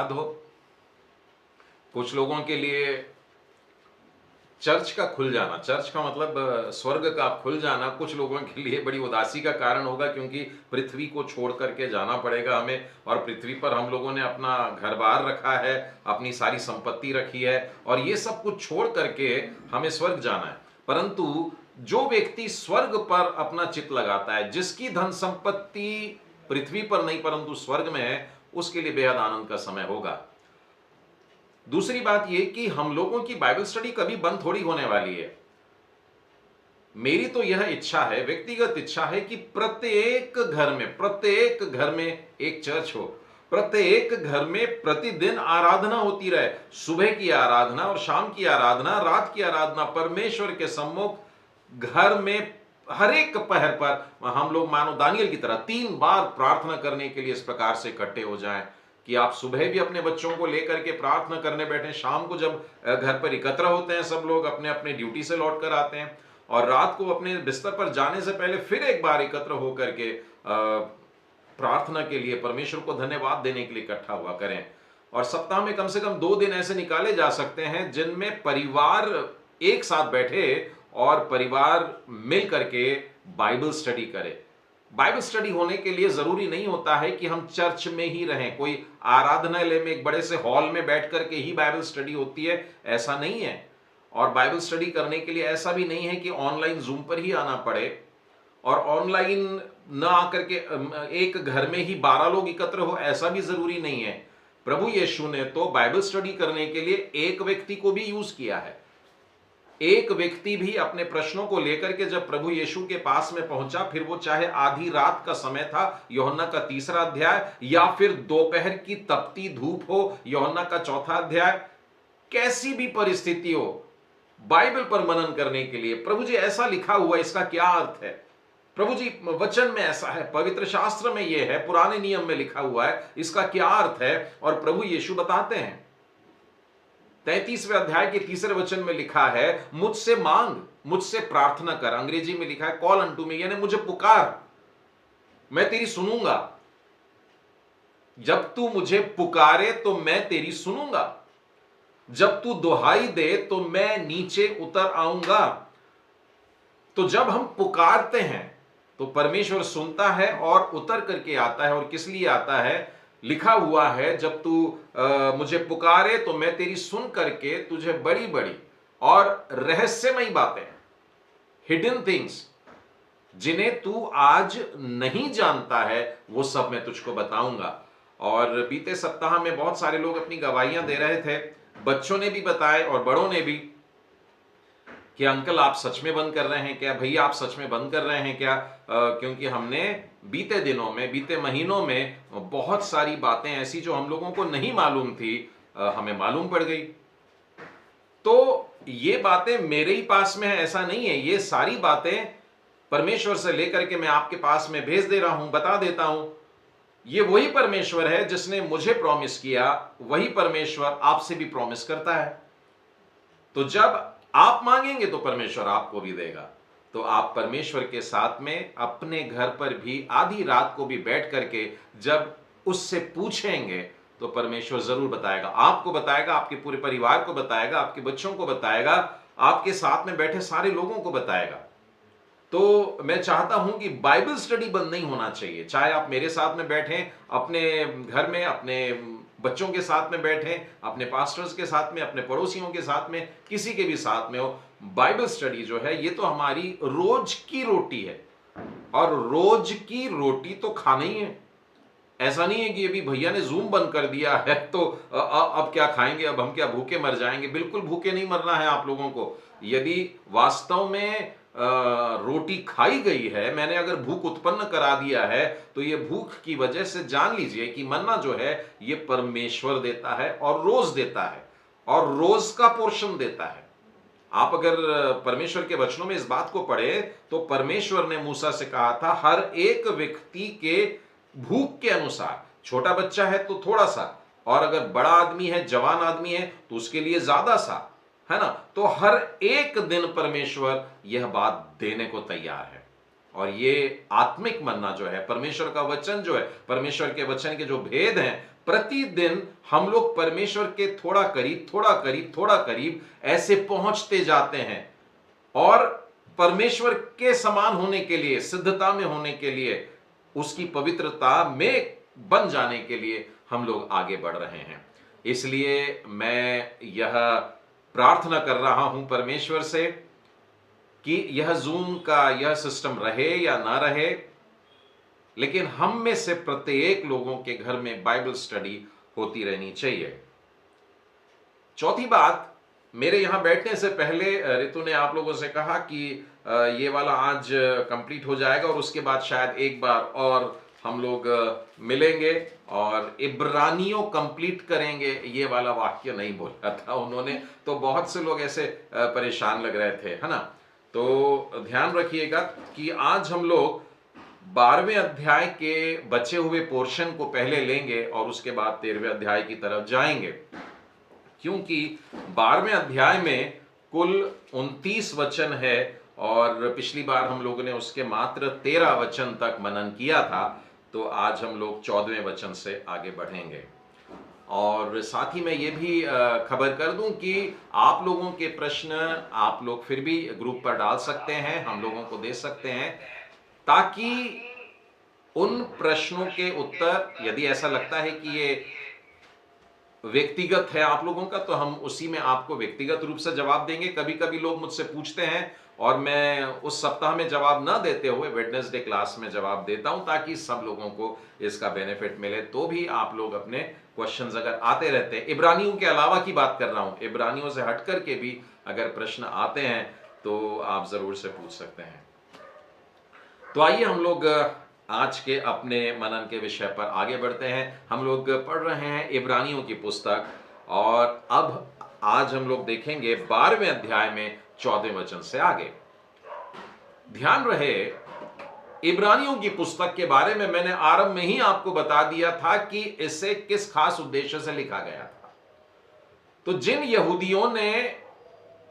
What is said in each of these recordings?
याद हो, कुछ लोगों के लिए चर्च का खुल जाना, चर्च का मतलब स्वर्ग का खुल जाना, कुछ लोगों के लिए बड़ी उदासी का कारण होगा, क्योंकि पृथ्वी को छोड़ करके जाना पड़ेगा हमें, और पृथ्वी पर हम लोगों ने अपना घर बार रखा है, अपनी सारी संपत्ति रखी है, और ये सब कुछ छोड़ करके हमें स्वर्ग जाना है। परंतु जो व्यक्ति स्वर्ग पर अपना चित्त लगाता है, जिसकी धन संपत्ति पृथ्वी पर नहीं परंतु स्वर्ग में है, उसके लिए बेहद आनंद का समय होगा। दूसरी बात यह कि हम लोगों की बाइबल स्टडी कभी बंद थोड़ी होने वाली है। मेरी तो यह इच्छा है, व्यक्तिगत इच्छा है, कि प्रत्येक घर में एक चर्च हो, प्रत्येक घर में प्रतिदिन आराधना होती रहे, सुबह की आराधना और शाम की आराधना, रात की आराधना, परमेश्वर के सम्मुख घर में हर एक पहर पर हम लोग मानो दानियल की तरह 3 बार प्रार्थना करने के लिए इस प्रकार से इकट्ठे हो जाएं कि आप सुबह भी अपने बच्चों को लेकर के प्रार्थना करने बैठे, शाम को जब घर पर एकत्र होते हैं सब लोग अपने अपने ड्यूटी से लौट कर आते हैं, और रात को अपने बिस्तर पर जाने से पहले फिर एक बार एकत्र होकर के प्रार्थना के लिए, परमेश्वर को धन्यवाद देने के लिए इकट्ठा हुआ करें। और सप्ताह में कम से कम 2 दिन ऐसे निकाले जा सकते हैं जिनमें परिवार एक साथ बैठे और परिवार मिल करके बाइबल स्टडी करे। बाइबल स्टडी होने के लिए जरूरी नहीं होता है कि हम चर्च में ही रहें, कोई आराधनालय में एक बड़े से हॉल में बैठ करके ही बाइबल स्टडी होती है, ऐसा नहीं है। और बाइबल स्टडी करने के लिए ऐसा भी नहीं है कि ऑनलाइन जूम पर ही आना पड़े, और ऑनलाइन न आकर के एक घर में ही 12 लोग एकत्र हो, ऐसा भी जरूरी नहीं है। प्रभु यीशु ने तो बाइबल स्टडी करने के लिए एक व्यक्ति को भी यूज किया है। एक व्यक्ति भी अपने प्रश्नों को लेकर के जब प्रभु यीशु के पास में पहुंचा, फिर वो चाहे आधी रात का समय था, यूहन्ना का 3रा अध्याय, या फिर दोपहर की तपती धूप हो, यूहन्ना का 4था अध्याय, कैसी भी परिस्थिति हो, बाइबल पर मनन करने के लिए, प्रभु जी ऐसा लिखा हुआ है, इसका क्या अर्थ है, प्रभु जी वचन में ऐसा है, पवित्र शास्त्र में यह है, पुराने नियम में लिखा हुआ है, इसका क्या अर्थ है, और प्रभु यीशु बताते हैं। 33वें अध्याय के 3रे वचन में लिखा है, मुझसे मांग, मुझसे प्रार्थना कर। अंग्रेजी में लिखा है कॉल अनटू मी, यानी मुझे पुकार, मैं तेरी सुनूंगा। जब तू मुझे पुकारे तो मैं तेरी सुनूंगा, जब तू दुहाई दे तो मैं नीचे उतर आऊंगा। तो जब हम पुकारते हैं तो परमेश्वर सुनता है और उतर करके आता है। और किस लिए आता है? लिखा हुआ है, जब तू मुझे पुकारे तो मैं तेरी सुन करके तुझे बड़ी बड़ी और रहस्यमयी बातें, हिडन थिंग्स, जिन्हें तू आज नहीं जानता है, वो सब मैं तुझको बताऊंगा। और बीते सप्ताह में बहुत सारे लोग अपनी गवाहियां दे रहे थे, बच्चों ने भी बताए और बड़ों ने भी, कि अंकल आप सच में बंद कर रहे हैं क्या, भैया आप सच में बंद कर रहे हैं क्या? क्योंकि हमने बीते दिनों में, बीते महीनों में बहुत सारी बातें ऐसी जो हम लोगों को नहीं मालूम थी, हमें मालूम पड़ गई। तो ये बातें मेरे ही पास में है ऐसा नहीं है, ये सारी बातें परमेश्वर से लेकर के मैं आपके पास में भेज दे रहा हूं, बता देता हूं। ये वही परमेश्वर है जिसने मुझे प्रॉमिस किया, वही परमेश्वर आपसे भी प्रॉमिस करता है। तो जब आप मांगेंगे तो परमेश्वर आपको भी देगा। तो आप परमेश्वर के साथ में अपने घर पर भी आधी रात को भी बैठ करके जब उससे पूछेंगे तो परमेश्वर जरूर बताएगा, आपको बताएगा, आपके पूरे परिवार को बताएगा, आपके बच्चों को बताएगा, आपके साथ में बैठे सारे लोगों को बताएगा। तो मैं चाहता हूं कि बाइबल स्टडी बंद नहीं होना चाहिए, चाहे आप मेरे साथ में बैठें, अपने घर में अपने बच्चों के साथ में बैठें, अपने पास्टर्स के साथ में, अपने पड़ोसियों के साथ में, किसी के भी साथ में हो। बाइबल स्टडी जो है ये तो हमारी रोज की रोटी है, और रोज की रोटी तो खाना ही है। ऐसा नहीं है कि अभी भैया ने जूम बंद कर दिया है तो अब क्या खाएंगे, अब हम क्या भूखे मर जाएंगे। बिल्कुल भूखे नहीं मरना है आप लोगों को। यदि वास्तव में रोटी खाई गई है, मैंने अगर भूख उत्पन्न करा दिया है, तो ये भूख की वजह से जान लीजिए कि मन्ना जो है ये परमेश्वर देता है, और रोज देता है, और रोज का पोर्शन देता है। आप अगर परमेश्वर के वचनों में इस बात को पढ़े तो परमेश्वर ने मूसा से कहा था, हर एक व्यक्ति के भूख के अनुसार, छोटा बच्चा है तो थोड़ा सा, और अगर बड़ा आदमी है, जवान आदमी है, तो उसके लिए ज्यादा सा, है ना। तो हर एक दिन परमेश्वर यह बात देने को तैयार है। और ये आत्मिक मन्ना जो है, परमेश्वर का वचन जो है, परमेश्वर के वचन के जो भेद हैं, प्रतिदिन हम लोग परमेश्वर के थोड़ा करीब थोड़ा करीब थोड़ा करीब ऐसे पहुंचते जाते हैं, और परमेश्वर के समान होने के लिए, सिद्धता में होने के लिए, उसकी पवित्रता में बन जाने के लिए हम लोग आगे बढ़ रहे हैं। इसलिए मैं यह प्रार्थना कर रहा हूं परमेश्वर से कि यह जूम का यह सिस्टम रहे या ना रहे, लेकिन हम में से प्रत्येक लोगों के घर में बाइबल स्टडी होती रहनी चाहिए। चौथी बात, मेरे यहां बैठने से पहले रितु ने आप लोगों से कहा कि ये वाला आज कंप्लीट हो जाएगा और उसके बाद शायद एक बार और हम लोग मिलेंगे और इब्रानियों कंप्लीट करेंगे। ये वाला वाक्य नहीं बोला था उन्होंने, तो बहुत से लोग ऐसे परेशान लग रहे थे, है ना। तो ध्यान रखिएगा कि आज हम लोग 12वें अध्याय के बचे हुए पोर्शन को पहले लेंगे और उसके बाद 13वें अध्याय की तरफ जाएंगे, क्योंकि 12वें अध्याय में कुल 29 वचन है और पिछली बार हम लोगों ने उसके मात्र 13 वचन तक मनन किया था। तो आज हम लोग 14वें वचन से आगे बढ़ेंगे। और साथ ही मैं ये भी खबर कर दूं कि आप लोगों के प्रश्न आप लोग फिर भी ग्रुप पर डाल सकते हैं, हम लोगों को दे सकते हैं, ताकि उन प्रश्नों के उत्तर, यदि ऐसा लगता है कि ये व्यक्तिगत है आप लोगों का, तो हम उसी में आपको व्यक्तिगत रूप से जवाब देंगे। कभी कभी लोग मुझसे पूछते हैं और मैं उस सप्ताह में जवाब ना देते हुए वेडनेसडे क्लास में जवाब देता हूं, ताकि सब लोगों को इसका बेनिफिट मिले। तो भी आप लोग अपने क्वेश्चंस अगर आते रहते हैं, इब्रानियों के अलावा की बात कर रहा हूं, इब्रानियों से हट करके भी अगर प्रश्न आते हैं तो आप जरूर से पूछ सकते हैं। तो आइए हम लोग आज के अपने मनन के विषय पर आगे बढ़ते हैं। हम लोग पढ़ रहे हैं इब्रानियों की पुस्तक, और अब आज हम लोग देखेंगे 12वें अध्याय में 14वें वचन से आगे। ध्यान रहे, इब्रानियों की पुस्तक के बारे में मैंने आरंभ में ही आपको बता दिया था कि इसे किस खास उद्देश्य से लिखा गया था। तो जिन यहूदियों ने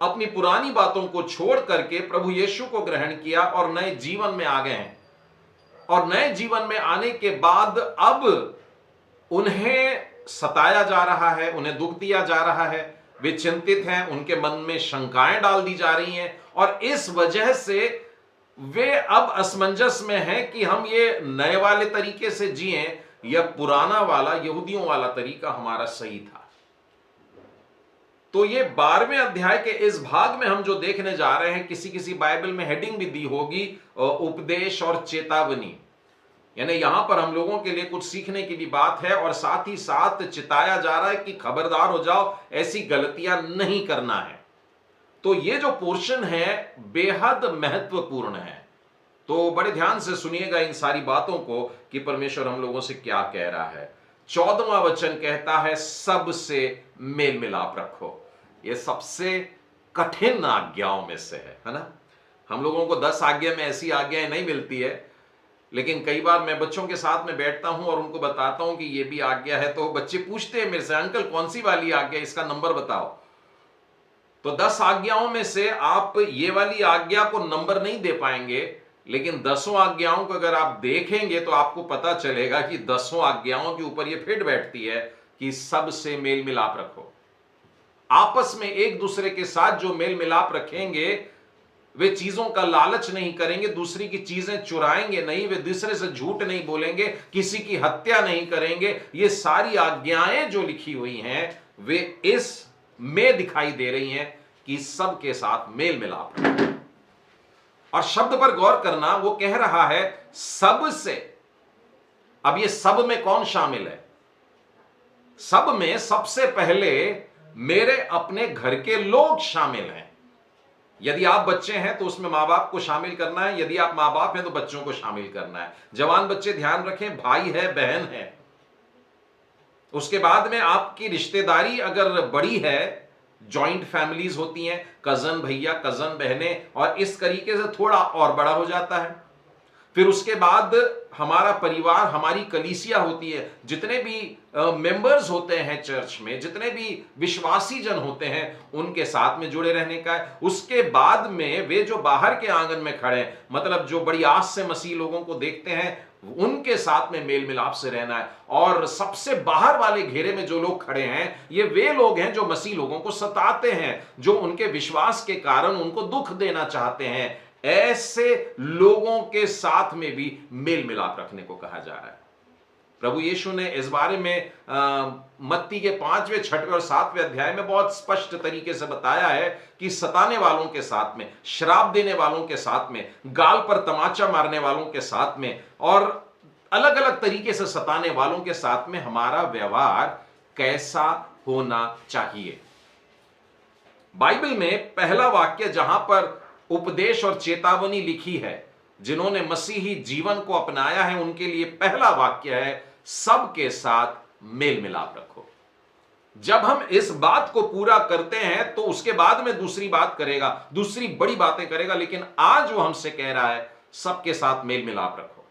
अपनी पुरानी बातों को छोड़ करके प्रभु यीशु को ग्रहण किया और नए जीवन में आ गए हैं, और नए जीवन में आने के बाद अब उन्हें सताया जा रहा है, उन्हें दुख दिया जा रहा है, वे चिंतित हैं, उनके मन में शंकाएं डाल दी जा रही हैं, और इस वजह से वे अब असमंजस में हैं कि हम ये नए वाले तरीके से जिएं या पुराना वाला यहूदियों वाला तरीका हमारा सही था। तो ये 12वें अध्याय के इस भाग में हम जो देखने जा रहे हैं, किसी किसी बाइबल में हेडिंग भी दी होगी उपदेश और चेतावनी, यानी यहां पर हम लोगों के लिए कुछ सीखने की भी बात है, और साथ ही साथ चिताया जा रहा है कि खबरदार हो जाओ, ऐसी गलतियां नहीं करना है। तो ये जो पोर्शन है बेहद महत्वपूर्ण है, तो बड़े ध्यान से सुनिएगा इन सारी बातों को कि परमेश्वर हम लोगों से क्या कह रहा है। 14वां वचन कहता है, सबसे मेल मिलाप रखो। ये सबसे कठिन आज्ञाओं में से है ना। हम लोगों को 10 आज्ञा में ऐसी आज्ञाएं नहीं मिलती है, लेकिन कई बार मैं बच्चों के साथ में बैठता हूं और उनको बताता हूं कि ये भी आज्ञा है, तो बच्चे पूछते हैं मेरे से, अंकल कौन सी वाली आज्ञा, इसका नंबर बताओ। तो 10 आज्ञाओं में से आप ये वाली आज्ञा को नंबर नहीं दे पाएंगे, लेकिन 10 आज्ञाओं को अगर आप देखेंगे तो आपको पता चलेगा कि 10 आज्ञाओं के ऊपर ये फिट बैठती है कि सबसे मेल मिलाप रखो। आपस में एक दूसरे के साथ जो मेल मिलाप रखेंगे, वे चीजों का लालच नहीं करेंगे, दूसरी की चीजें चुराएंगे नहीं, वे दूसरे से झूठ नहीं बोलेंगे, किसी की हत्या नहीं करेंगे। ये सारी आज्ञाएं जो लिखी हुई हैं वे इस में दिखाई दे रही हैं कि सबके साथ मेल मिलाप रखो। और शब्द पर गौर करना, वो कह रहा है सबसे। अब ये सब में कौन शामिल है? सब में सबसे पहले मेरे अपने घर के लोग शामिल हैं। यदि आप बच्चे हैं तो उसमें मां बाप को शामिल करना है, यदि आप मां बाप हैं तो बच्चों को शामिल करना है। जवान बच्चे ध्यान रखें, भाई है, बहन है। उसके बाद में आपकी रिश्तेदारी अगर बड़ी है, जॉइंट फैमिलीज होती हैं, कजन भैया, कजन बहनें, और इस तरीके से थोड़ा और बड़ा हो जाता है। फिर उसके बाद हमारा परिवार, हमारी कलीसिया होती है, जितने भी मेंबर्स होते हैं चर्च में, जितने भी विश्वासी जन होते हैं, उनके साथ में जुड़े रहने का है। उसके बाद में वे जो बाहर के आंगन में खड़े हैं, मतलब जो बड़ी आस से मसीह लोगों को देखते हैं, उनके साथ में मेल मिलाप से रहना है। और सबसे बाहर वाले घेरे में जो लोग खड़े हैं, ये वे लोग हैं जो मसीह लोगों को सताते हैं, जो उनके विश्वास के कारण उनको दुख देना चाहते हैं। ऐसे लोगों के साथ में भी मेल मिलाप रखने को कहा जा रहा है। प्रभु यीशु ने इस बारे में मत्ती के 5वें, 6वें और 7वें अध्याय में बहुत स्पष्ट तरीके से बताया है कि सताने वालों के साथ में, श्राप देने वालों के साथ में, गाल पर तमाचा मारने वालों के साथ में और अलग अलग तरीके से सताने वालों के साथ में हमारा व्यवहार कैसा होना चाहिए। बाइबल में पहला वाक्य जहां पर उपदेश और चेतावनी लिखी है, जिन्होंने मसीही जीवन को अपनाया है, उनके लिए पहला वाक्य है, सबके साथ मेल मिलाप रखो। जब हम इस बात को पूरा करते हैं तो उसके बाद में दूसरी बात करेगा, दूसरी बड़ी बातें करेगा, लेकिन आज वो हमसे कह रहा है सबके साथ मेल मिलाप रखो।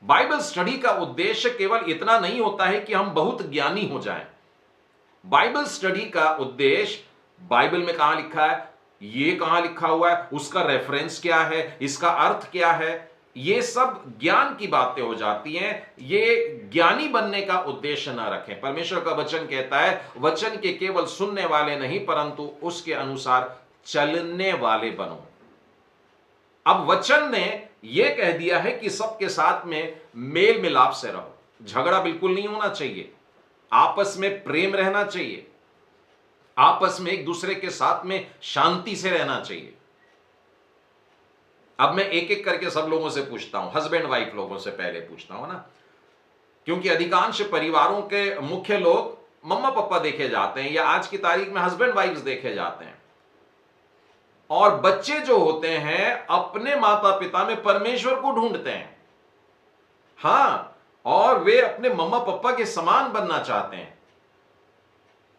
बाइबल स्टडी का उद्देश्य केवल इतना नहीं होता है कि हम बहुत ज्ञानी हो जाएं। बाइबल स्टडी का उद्देश्य बाइबल में कहां लिखा है, ये कहां लिखा हुआ है, उसका रेफरेंस क्या है, इसका अर्थ क्या है, ये सब ज्ञान की बातें हो जाती हैं। ये ज्ञानी बनने का उद्देश्य ना रखें। परमेश्वर का वचन कहता है, वचन के केवल सुनने वाले नहीं परंतु उसके अनुसार चलने वाले बनो। अब वचन ने यह कह दिया है कि सबके साथ में मेल मिलाप से रहो। झगड़ा बिल्कुल नहीं होना चाहिए, आपस में प्रेम रहना चाहिए, आपस में एक दूसरे के साथ में शांति से रहना चाहिए। अब मैं एक एक करके सब लोगों से पूछता हूं, हस्बैंड वाइफ लोगों से पहले पूछता हूं ना, क्योंकि अधिकांश परिवारों के मुख्य लोग मम्मा पापा देखे जाते हैं या आज की तारीख में हस्बैंड वाइफ्स देखे जाते हैं, और बच्चे जो होते हैं अपने माता पिता में परमेश्वर को ढूंढते हैं। हां, और वे अपने मम्मा पापा के समान बनना चाहते हैं।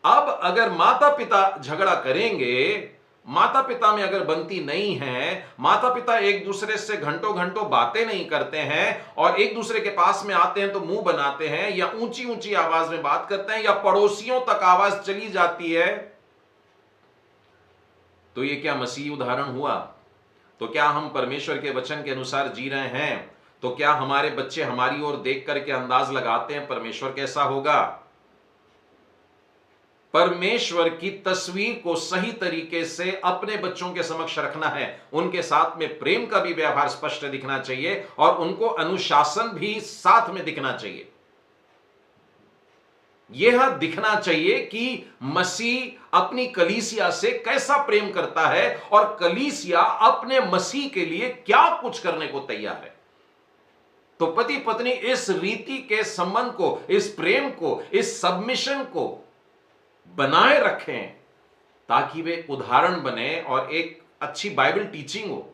अब अगर माता पिता झगड़ा करेंगे, माता पिता में अगर बनती नहीं है, माता पिता एक दूसरे से घंटों घंटों बातें नहीं करते हैं और एक दूसरे के पास में आते हैं तो मुंह बनाते हैं या ऊंची ऊंची आवाज में बात करते हैं या पड़ोसियों तक आवाज चली जाती है, तो ये क्या मसीही उदाहरण हुआ? तो क्या हम परमेश्वर के वचन के अनुसार जी रहे हैं? तो क्या हमारे बच्चे हमारी ओर देख करके अंदाज लगाते हैं परमेश्वर कैसा होगा? परमेश्वर की तस्वीर को सही तरीके से अपने बच्चों के समक्ष रखना है। उनके साथ में प्रेम का भी व्यवहार स्पष्ट दिखना चाहिए और उनको अनुशासन भी साथ में दिखना चाहिए। यह दिखना चाहिए कि मसीह अपनी कलीसिया से कैसा प्रेम करता है और कलीसिया अपने मसीह के लिए क्या कुछ करने को तैयार है। तो पति पत्नी इस रीति के संबंध को, इस प्रेम को, इस सबमिशन को बनाए रखें ताकि वे उदाहरण बने और एक अच्छी बाइबल टीचिंग हो,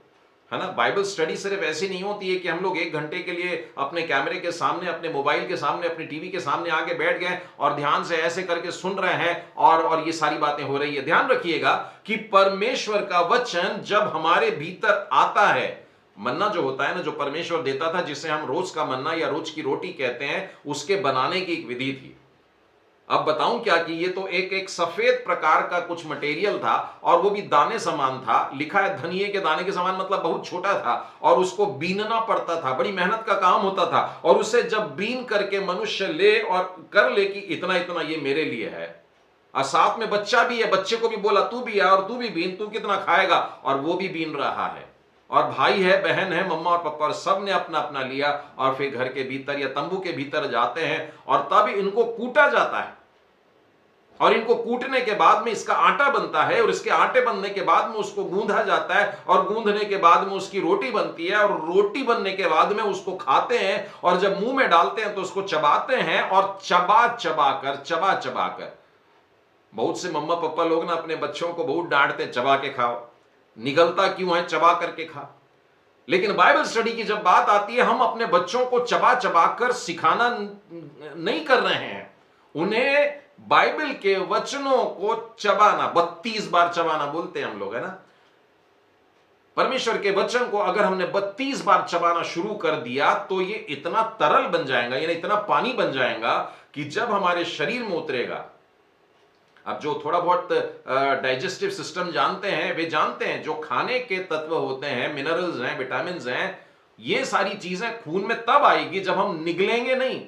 है ना। बाइबल स्टडी सिर्फ ऐसी नहीं होती है कि हम लोग 1 घंटे के लिए अपने कैमरे के सामने, अपने मोबाइल के सामने, अपनी टीवी के सामने आके बैठ गए और ध्यान से ऐसे करके सुन रहे हैं और ये सारी बातें हो रही है। ध्यान रखिएगा कि परमेश्वर का वचन जब हमारे भीतर आता है, मन्ना जो होता है ना, जो परमेश्वर देता था, जिसे हम रोज का मन्ना या रोज की रोटी कहते हैं, उसके बनाने की एक विधि थी। अब बताऊं क्या कि ये तो एक सफेद प्रकार का कुछ मटेरियल था और वो भी दाने समान था। लिखा है धनिये के दाने के समान, मतलब बहुत छोटा था और उसको बीनना पड़ता था, बड़ी मेहनत का काम होता था। और उसे जब बीन करके मनुष्य ले और कर ले कि इतना इतना ये मेरे लिए है, और साथ में बच्चा भी है, बच्चे को भी बोला तू भी है और तू भी बीन, तू कितना खाएगा, और वो भी बीन रहा है। और भाई है, बहन है, मम्मा और पापा, सब ने अपना अपना लिया और फिर घर के भीतर या तंबू के भीतर जाते हैं और तब इनको कूटा जाता है। और इनको कूटने के बाद में इसका आटा बनता है और इसके आटे बनने के बाद में उसको गूंधा जाता है और गूंधने के बाद में उसकी रोटी बनती है और रोटी बनने के बाद में उसको खाते हैं और जब मुंह में डालते हैं तो उसको चबाते हैं और चबा चबा कर बहुत से मम्मा पापा लोग ना अपने बच्चों को बहुत डांटते, चबा के खाओ, निगलता क्यों है, चबा करके खा। लेकिन बाइबल स्टडी की जब बात आती है, हम अपने बच्चों को चबा कर सिखाना नहीं कर रहे हैं, उन्हें बाइबल के वचनों को चबाना, 32 बार चबाना बोलते हैं हम लोग, है ना। परमेश्वर के वचन को अगर हमने 32 बार चबाना शुरू कर दिया तो ये इतना तरल बन जाएगा, यानी इतना पानी बन जाएगा कि जब हमारे शरीर में उतरेगा, अब जो थोड़ा बहुत डाइजेस्टिव सिस्टम जानते हैं वे जानते हैं जो खाने के तत्व होते हैं, मिनरल्स हैं, विटामिन हैं, ये सारी चीजें खून में तब आएगी जब हम निगलेंगे नहीं।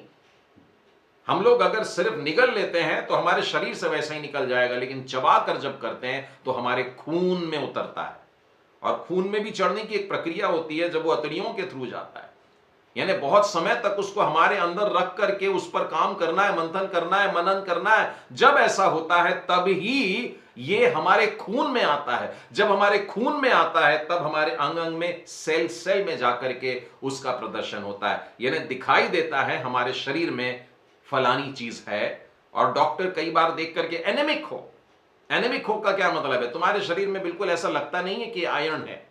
हम लोग अगर सिर्फ निगल लेते हैं तो हमारे शरीर से वैसा ही निकल जाएगा, लेकिन चबा कर जब करते हैं तो हमारे खून में उतरता है। और खून में भी चढ़ने की एक प्रक्रिया होती है जब वो अतड़ियों के थ्रू जाता है, यानी बहुत समय तक उसको हमारे अंदर रख करके उस पर काम करना है, मंथन करना है, मनन करना है। जब ऐसा होता है तब ही ये हमारे खून में आता है। जब हमारे खून में आता है तब हमारे अंग अंग में, सेल सेल में जाकर के उसका प्रदर्शन होता है, यानी दिखाई देता है हमारे शरीर में फलानी चीज है। और डॉक्टर कई बार देख करके एनेमिक हो, एनेमिक हो का क्या मतलब है, तुम्हारे शरीर में बिल्कुल ऐसा लगता नहीं है कि आयरन है,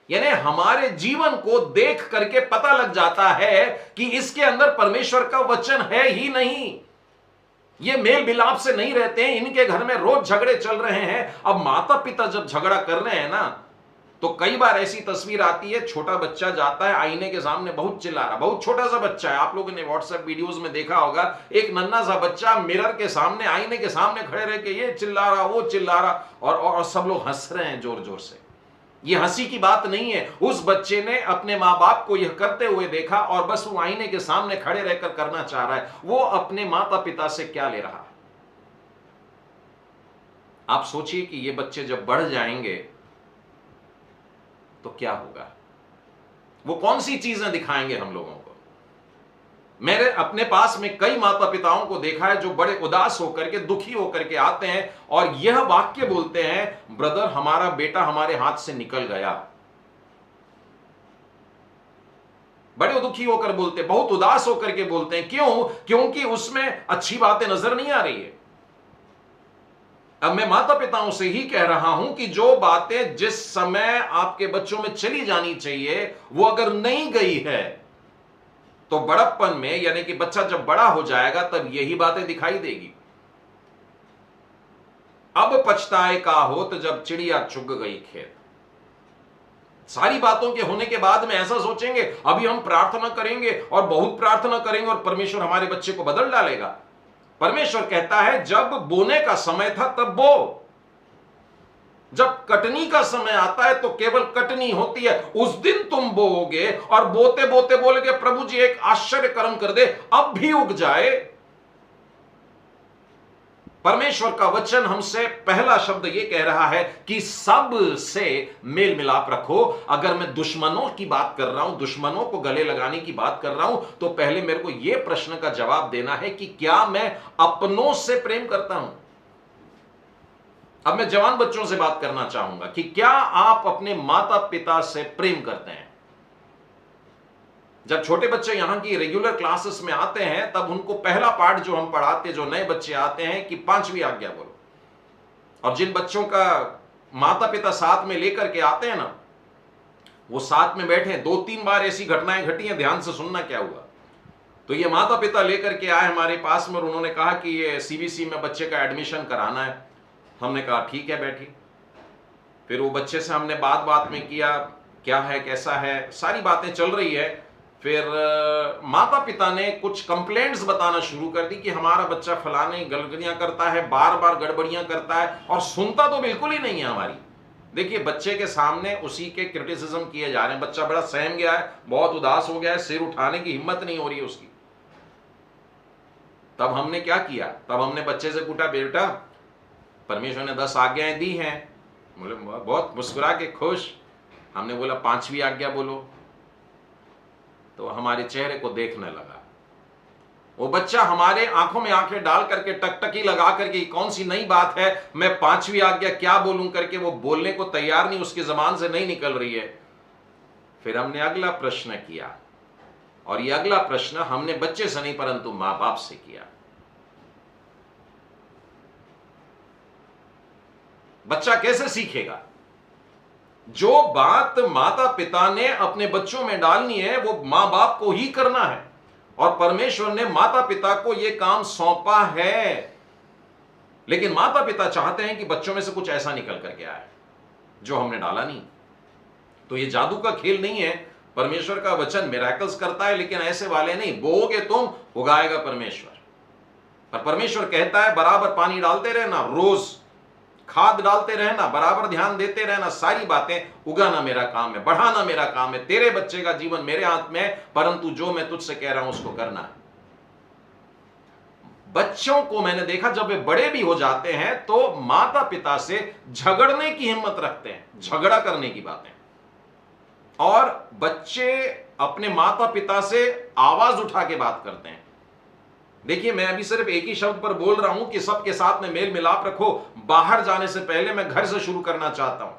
यानी हमारे जीवन को देख करके पता लग जाता है कि इसके अंदर परमेश्वर का वचन है ही नहीं। ये मेल मिलाप से नहीं रहते हैं, इनके घर में रोज झगड़े चल रहे हैं। अब माता पिता जब झगड़ा कर रहे हैं ना, तो कई बार ऐसी तस्वीर आती है, छोटा बच्चा जाता है आईने के सामने, बहुत चिल्ला रहा, बहुत छोटा सा बच्चा है, आप लोगों ने व्हाट्सएप वीडियोस में देखा होगा, एक नन्हा सा बच्चा मिरर के सामने, आईने के सामने खड़े रह के ये चिल्ला रहा, वो चिल्ला रहा, और सब लोग हंस रहे हैं जोर जोर से। ये हंसी की बात नहीं है, उस बच्चे ने अपने माँ बाप को यह करते हुए देखा और बस वो आईने के सामने खड़े रहकर करना चाह रहा है। वो अपने माता पिता से क्या ले रहा है? आप सोचिए कि ये बच्चे जब बढ़ जाएंगे तो क्या होगा, वो कौन सी चीजें दिखाएंगे हम लोगों को। मेरे अपने पास में कई माता पिताओं को देखा है जो बड़े उदास होकर के, दुखी होकर के आते हैं और यह वाक्य बोलते हैं, ब्रदर हमारा बेटा हमारे हाथ से निकल गया। बड़े दुखी होकर बोलते, बहुत उदास होकर के बोलते हैं। क्यों? क्योंकि उसमें अच्छी बातें नजर नहीं आ रही है। अब मैं माता पिताओं से ही कह रहा हूं कि जो बातें जिस समय आपके बच्चों में चली जानी चाहिए वो अगर नहीं गई है तो बड़प्पन में, यानी कि बच्चा जब बड़ा हो जाएगा तब यही बातें दिखाई देगी। अब पछताए का होत जब चिड़िया चुग गई खेत। सारी बातों के होने के बाद में ऐसा सोचेंगे अभी हम प्रार्थना करेंगे और बहुत प्रार्थना करेंगे और परमेश्वर हमारे बच्चे को बदल डालेगा। परमेश्वर कहता है जब बोने का समय था तब बो, जब कटनी का समय आता है तो केवल कटनी होती है, उस दिन तुम बोओगे और बोते बोते बोलोगे प्रभु जी एक आश्चर्य कर्म कर दे, अब भी उग जाए। परमेश्वर का वचन हमसे पहला शब्द यह कह रहा है कि सब से मेल मिलाप रखो। अगर मैं दुश्मनों की बात कर रहा हूं, दुश्मनों को गले लगाने की बात कर रहा हूं, तो पहले मेरे को यह प्रश्न का जवाब देना है कि क्या मैं अपनों से प्रेम करता हूं। अब मैं जवान बच्चों से बात करना चाहूंगा कि क्या आप अपने माता पिता से प्रेम करते हैं? जब छोटे बच्चे यहां की रेगुलर क्लासेस में आते हैं तब उनको पहला पाठ जो हम पढ़ाते, जो नए बच्चे आते हैं, कि 5वीं आज्ञा बोलो। और जिन बच्चों का माता पिता साथ में लेकर के आते हैं ना, वो साथ में बैठे, 2-3 बार ऐसी घटनाएं घटी हैं, ध्यान से सुनना क्या हुआ। तो ये माता पिता लेकर के आए हमारे पास में और उन्होंने कहा कि ये सीबीसी में बच्चे का एडमिशन कराना है। हमने कहा ठीक है बैठी। फिर वो बच्चे से हमने बात बात में किया, क्या है कैसा है, सारी बातें चल रही है। फिर माता पिता ने कुछ कंप्लेंट्स बताना शुरू कर दी कि हमारा बच्चा फलाने गलतियां करता है, बार बार गड़बड़ियां करता है और सुनता तो बिल्कुल ही नहीं है हमारी। देखिए बच्चे के सामने उसी के क्रिटिसिज्म किए जा रहे हैं। बच्चा बड़ा सहम गया है, बहुत उदास हो गया है, सिर उठाने की हिम्मत नहीं हो रही है उसकी। तब हमने क्या किया, तब हमने बच्चे से पूछा बेटा परमेश्वर ने 10 आज्ञाएं दी हैं। बोले बहुत मुस्कुरा के खुश। हमने बोला 5वीं आज्ञा बोलो। तो हमारे चेहरे को देखने लगा। वो बच्चा हमारे आंखों में आंखें डाल करके टकटकी लगा करके कौन सी नई बात है, मैं 5वीं आज्ञा क्या बोलूं करके वो बोलने को तैयार नहीं, उसकी जबान से नहीं निकल रही है। फिर हमने अगला प्रश्न किया और ये अगला प्रश्न हमने बच्चे से नहीं परंतु मां बाप से किया। बच्चा कैसे सीखेगा? जो बात माता पिता ने अपने बच्चों में डालनी है वो मां बाप को ही करना है और परमेश्वर ने माता पिता को यह काम सौंपा है। लेकिन माता पिता चाहते हैं कि बच्चों में से कुछ ऐसा निकल करके आए जो हमने डाला नहीं। तो ये जादू का खेल नहीं है। परमेश्वर का वचन मिरेकल्स करता है, लेकिन ऐसे वाले नहीं। बोओगे तुम, उगाएगा परमेश्वर। पर परमेश्वर कहता है बराबर पानी डालते रहना, रोज खाद डालते रहना, बराबर ध्यान देते रहना, सारी बातें उगाना मेरा काम है, बढ़ाना मेरा काम है। तेरे बच्चे का जीवन मेरे हाथ में है, परंतु जो मैं तुझसे कह रहा हूं उसको करना है। बच्चों को मैंने देखा जब वे बड़े भी हो जाते हैं तो माता पिता से झगड़ने की हिम्मत रखते हैं, झगड़ा करने की बातें। और बच्चे अपने माता पिता से आवाज उठा के बात करते हैं। देखिए, मैं अभी सिर्फ एक ही शब्द पर बोल रहा हूं कि सबके साथ में मेल मिलाप रखो। बाहर जाने से पहले मैं घर से शुरू करना चाहता हूं।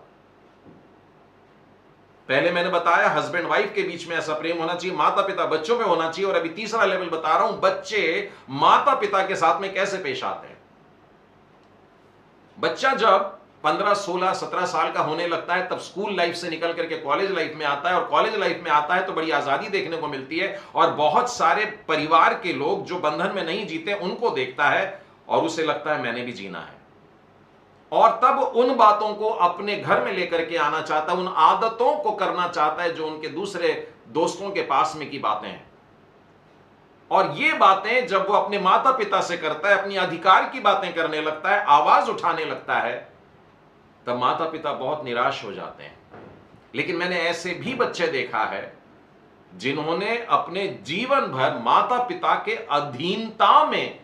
पहले मैंने बताया हस्बैंड वाइफ के बीच में ऐसा प्रेम होना चाहिए, माता पिता बच्चों में होना चाहिए। और अभी तीसरा लेवल बता रहा हूं, बच्चे माता पिता के साथ में कैसे पेश आते हैं। बच्चा जब 15, 16, 17 साल का होने लगता है, तब स्कूल लाइफ से निकल करके कॉलेज लाइफ में आता है। और कॉलेज लाइफ में आता है तो बड़ी आजादी देखने को मिलती है, और बहुत सारे परिवार के लोग जो बंधन में नहीं जीते उनको देखता है और उसे लगता है मैंने भी जीना है। और तब उन बातों को अपने घर में लेकर के आना चाहता है, उन आदतों को करना चाहता है जो उनके दूसरे दोस्तों के पास में की बातें हैं। और ये बातें जब वो अपने माता पिता से करता है, अपनी अधिकार की बातें करने लगता है, आवाज उठाने लगता है, तब माता पिता बहुत निराश हो जाते हैं। लेकिन मैंने ऐसे भी बच्चे देखा है जिन्होंने अपने जीवन भर माता पिता के अधीनता में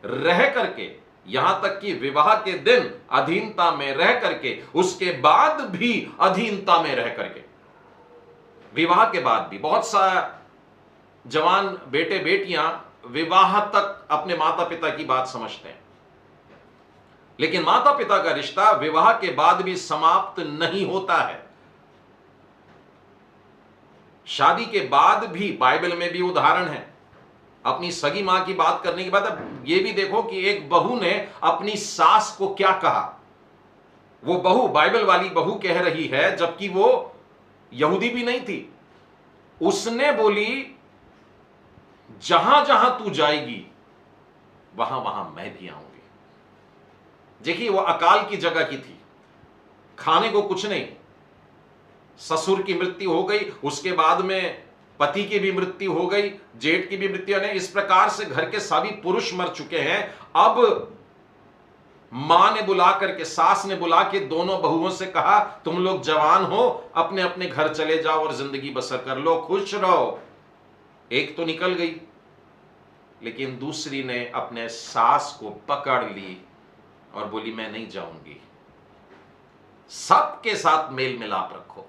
रह करके, यहां तक कि विवाह के दिन अधीनता में रह करके, उसके बाद भी अधीनता में रह करके, विवाह के बाद भी बहुत सा जवान बेटे बेटियां विवाह तक अपने माता पिता की बात समझते हैं। लेकिन माता पिता का रिश्ता विवाह के बाद भी समाप्त नहीं होता है। शादी के बाद भी बाइबल में भी उदाहरण है। अपनी सगी मां की बात करने के बाद अब यह भी देखो कि एक बहू ने अपनी सास को क्या कहा। वो बहू, बाइबल वाली बहू कह रही है, जबकि वो यहूदी भी नहीं थी। उसने बोली जहां जहां तू जाएगी वहां वहां मैं भी आऊंगी। देखिए, वो अकाल की जगह की थी, खाने को कुछ नहीं। ससुर की मृत्यु हो गई, उसके बाद में पति की भी मृत्यु हो गई, जेठ की भी मृत्यु ने, इस प्रकार से घर के सभी पुरुष मर चुके हैं। अब मां ने बुला करके, सास ने बुला के दोनों बहुओं से कहा तुम लोग जवान हो, अपने अपने घर चले जाओ और जिंदगी बसर कर लो, खुश रहो। एक तो निकल गई, लेकिन दूसरी ने अपने सास को पकड़ ली और बोली मैं नहीं जाऊंगी। सबके साथ मेल मिलाप रखो।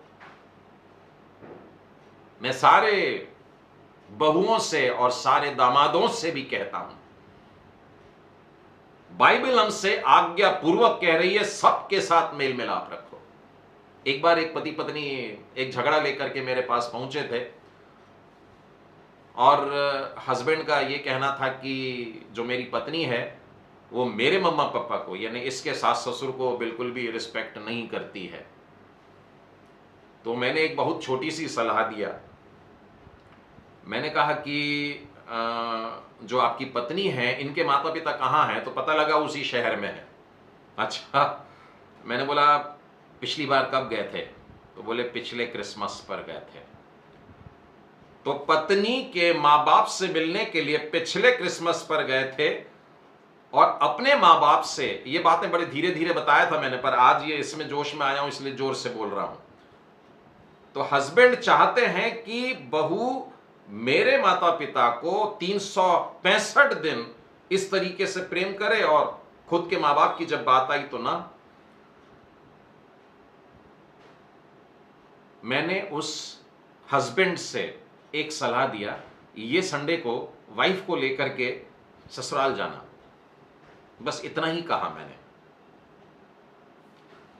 मैं सारे बहुओं से और सारे दामादों से भी कहता हूं, बाइबल हमसे आज्ञा पूर्वक कह रही है सबके साथ मेल मिलाप रखो। एक बार एक पति पत्नी एक झगड़ा लेकर के मेरे पास पहुंचे थे, और हस्बैंड का ये कहना था कि जो मेरी पत्नी है वो मेरे मम्मा पापा को, यानी इसके सास ससुर को बिल्कुल भी रिस्पेक्ट नहीं करती है। तो मैंने एक बहुत छोटी सी सलाह दिया। मैंने कहा कि जो आपकी पत्नी है इनके माता पिता कहाँ हैं? तो पता लगा उसी शहर में है। अच्छा, मैंने बोला पिछली बार कब गए थे? तो बोले पिछले क्रिसमस पर गए थे। तो पत्नी के माँ बाप से मिलने के लिए पिछले क्रिसमस पर गए थे, और अपने माँ बाप से, ये बातें बड़े धीरे धीरे बताया था मैंने, पर आज ये इसमें जोश में आया हूं इसलिए जोर से बोल रहा हूं। तो हस्बैंड चाहते हैं कि बहू मेरे माता पिता को 365 दिन इस तरीके से प्रेम करे, और खुद के माँ बाप की जब बात आई तो ना। मैंने उस हस्बैंड से एक सलाह दिया, ये संडे को वाइफ को लेकर के ससुराल जाना। बस इतना ही कहा मैंने।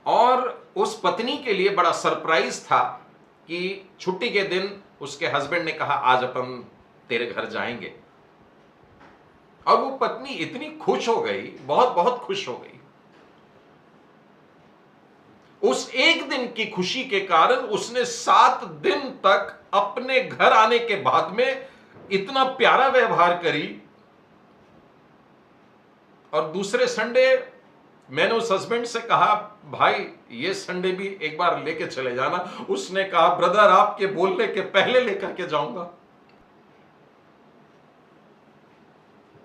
और उस पत्नी के लिए बड़ा सरप्राइज था कि छुट्टी के दिन उसके हस्बैंड ने कहा आज अपन तेरे घर जाएंगे। और वो पत्नी इतनी खुश हो गई, बहुत बहुत खुश हो गई। उस एक दिन की खुशी के कारण उसने 7 दिन तक अपने घर आने के बाद में इतना प्यारा व्यवहार करी। और दूसरे संडे मैंने उस हस्बैंड से कहा भाई ये संडे भी एक बार लेके चले जाना। उसने कहा ब्रदर आपके बोलने के पहले लेकर के जाऊंगा।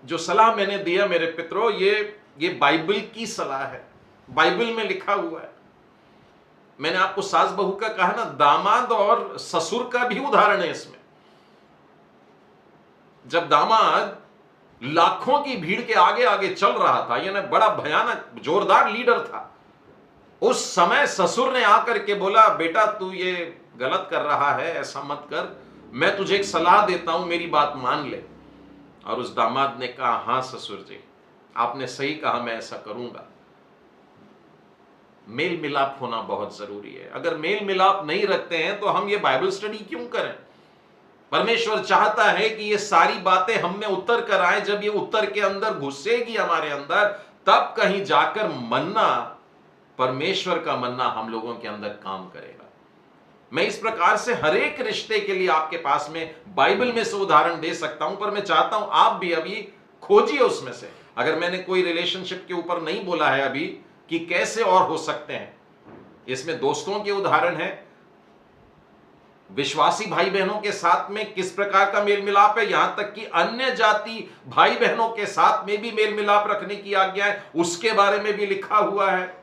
जो सलाह मैंने दिया मेरे पितरों, ये बाइबल की सलाह है, बाइबल में लिखा हुआ है। मैंने आपको सास बहू का कहा ना, दामाद और ससुर का भी उदाहरण है इसमें। जब दामाद लाखों की भीड़ के आगे आगे चल रहा था, यानी बड़ा भयानक जोरदार लीडर था, उस समय ससुर ने आकर के बोला बेटा तू ये गलत कर रहा है, ऐसा मत कर, मैं तुझे एक सलाह देता हूं, मेरी बात मान ले। और उस दामाद ने कहा हां ससुर जी, आपने सही कहा, मैं ऐसा करूंगा। मेल मिलाप होना बहुत जरूरी है। अगर मेल मिलाप नहीं रखते हैं तो हम ये बाइबल स्टडी क्यों करें? परमेश्वर चाहता है कि ये सारी बातें हम में उतर कर आए। जब ये उतर के अंदर घुसेगी हमारे अंदर, तब कहीं जाकर मन्ना, परमेश्वर का मन्ना हम लोगों के अंदर काम करेगा। मैं इस प्रकार से हर एक रिश्ते के लिए आपके पास में बाइबल में से उदाहरण दे सकता हूं, पर मैं चाहता हूं आप भी अभी खोजिए उसमें से। अगर मैंने कोई रिलेशनशिप के ऊपर नहीं बोला है अभी कि कैसे और हो सकते हैं, इसमें दोस्तों के उदाहरण है, विश्वासी भाई बहनों के साथ में किस प्रकार का मेल मिलाप है, यहां तक कि अन्य जाति भाई बहनों के साथ में भी मेल मिलाप रखने की आज्ञा है, उसके बारे में भी लिखा हुआ है।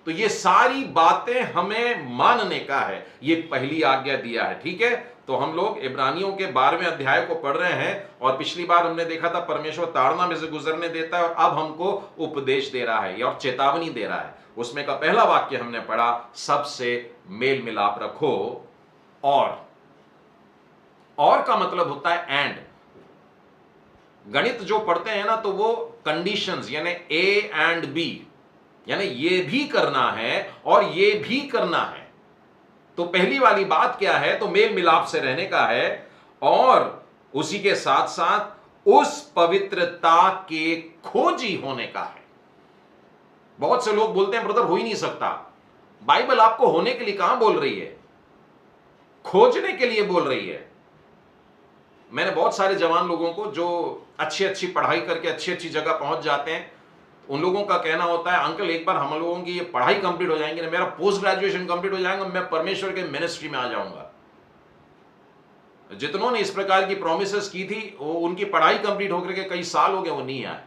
तो ये सारी बातें हमें मानने का है, ये पहली आज्ञा दिया है। ठीक है, तो हम लोग इब्रानियों के 12वें अध्याय को पढ़ रहे हैं, और पिछली बार हमने देखा था परमेश्वर ताड़ना में से गुजरने देता है, और अब हमको उपदेश दे रहा है और चेतावनी दे रहा है। उसमें का पहला वाक्य हमने पढ़ा, सबसे मेल मिलाप रखो। और का मतलब होता है एंड। गणित जो पढ़ते हैं ना, तो वो कंडीशंस यानी ए एंड बी, यानी ये भी करना है और ये भी करना है। तो पहली वाली बात क्या है? तो मेल मिलाप से रहने का है, और उसी के साथ साथ उस पवित्रता के खोजी होने का है। बहुत से लोग बोलते हैं ब्रदर हो ही नहीं सकता। बाइबल आपको होने के लिए कहां बोल रही है? खोजने के लिए बोल रही है। मैंने बहुत सारे जवान लोगों को जो अच्छी अच्छी पढ़ाई करके अच्छी अच्छी जगह पहुंच जाते हैं, उन लोगों का कहना होता है अंकल एक बार हम लोगों की ये पढ़ाई कंप्लीट हो जाएंगे ना, मेरा पोस्ट ग्रेजुएशन कंप्लीट हो जाएगा, मैं परमेश्वर के मिनिस्ट्री में आ जाऊंगा। जितनों ने इस प्रकार की प्रोमिसेस की थी, वो उनकी पढ़ाई कंप्लीट होकर के कई साल हो गए, वो नहीं आए।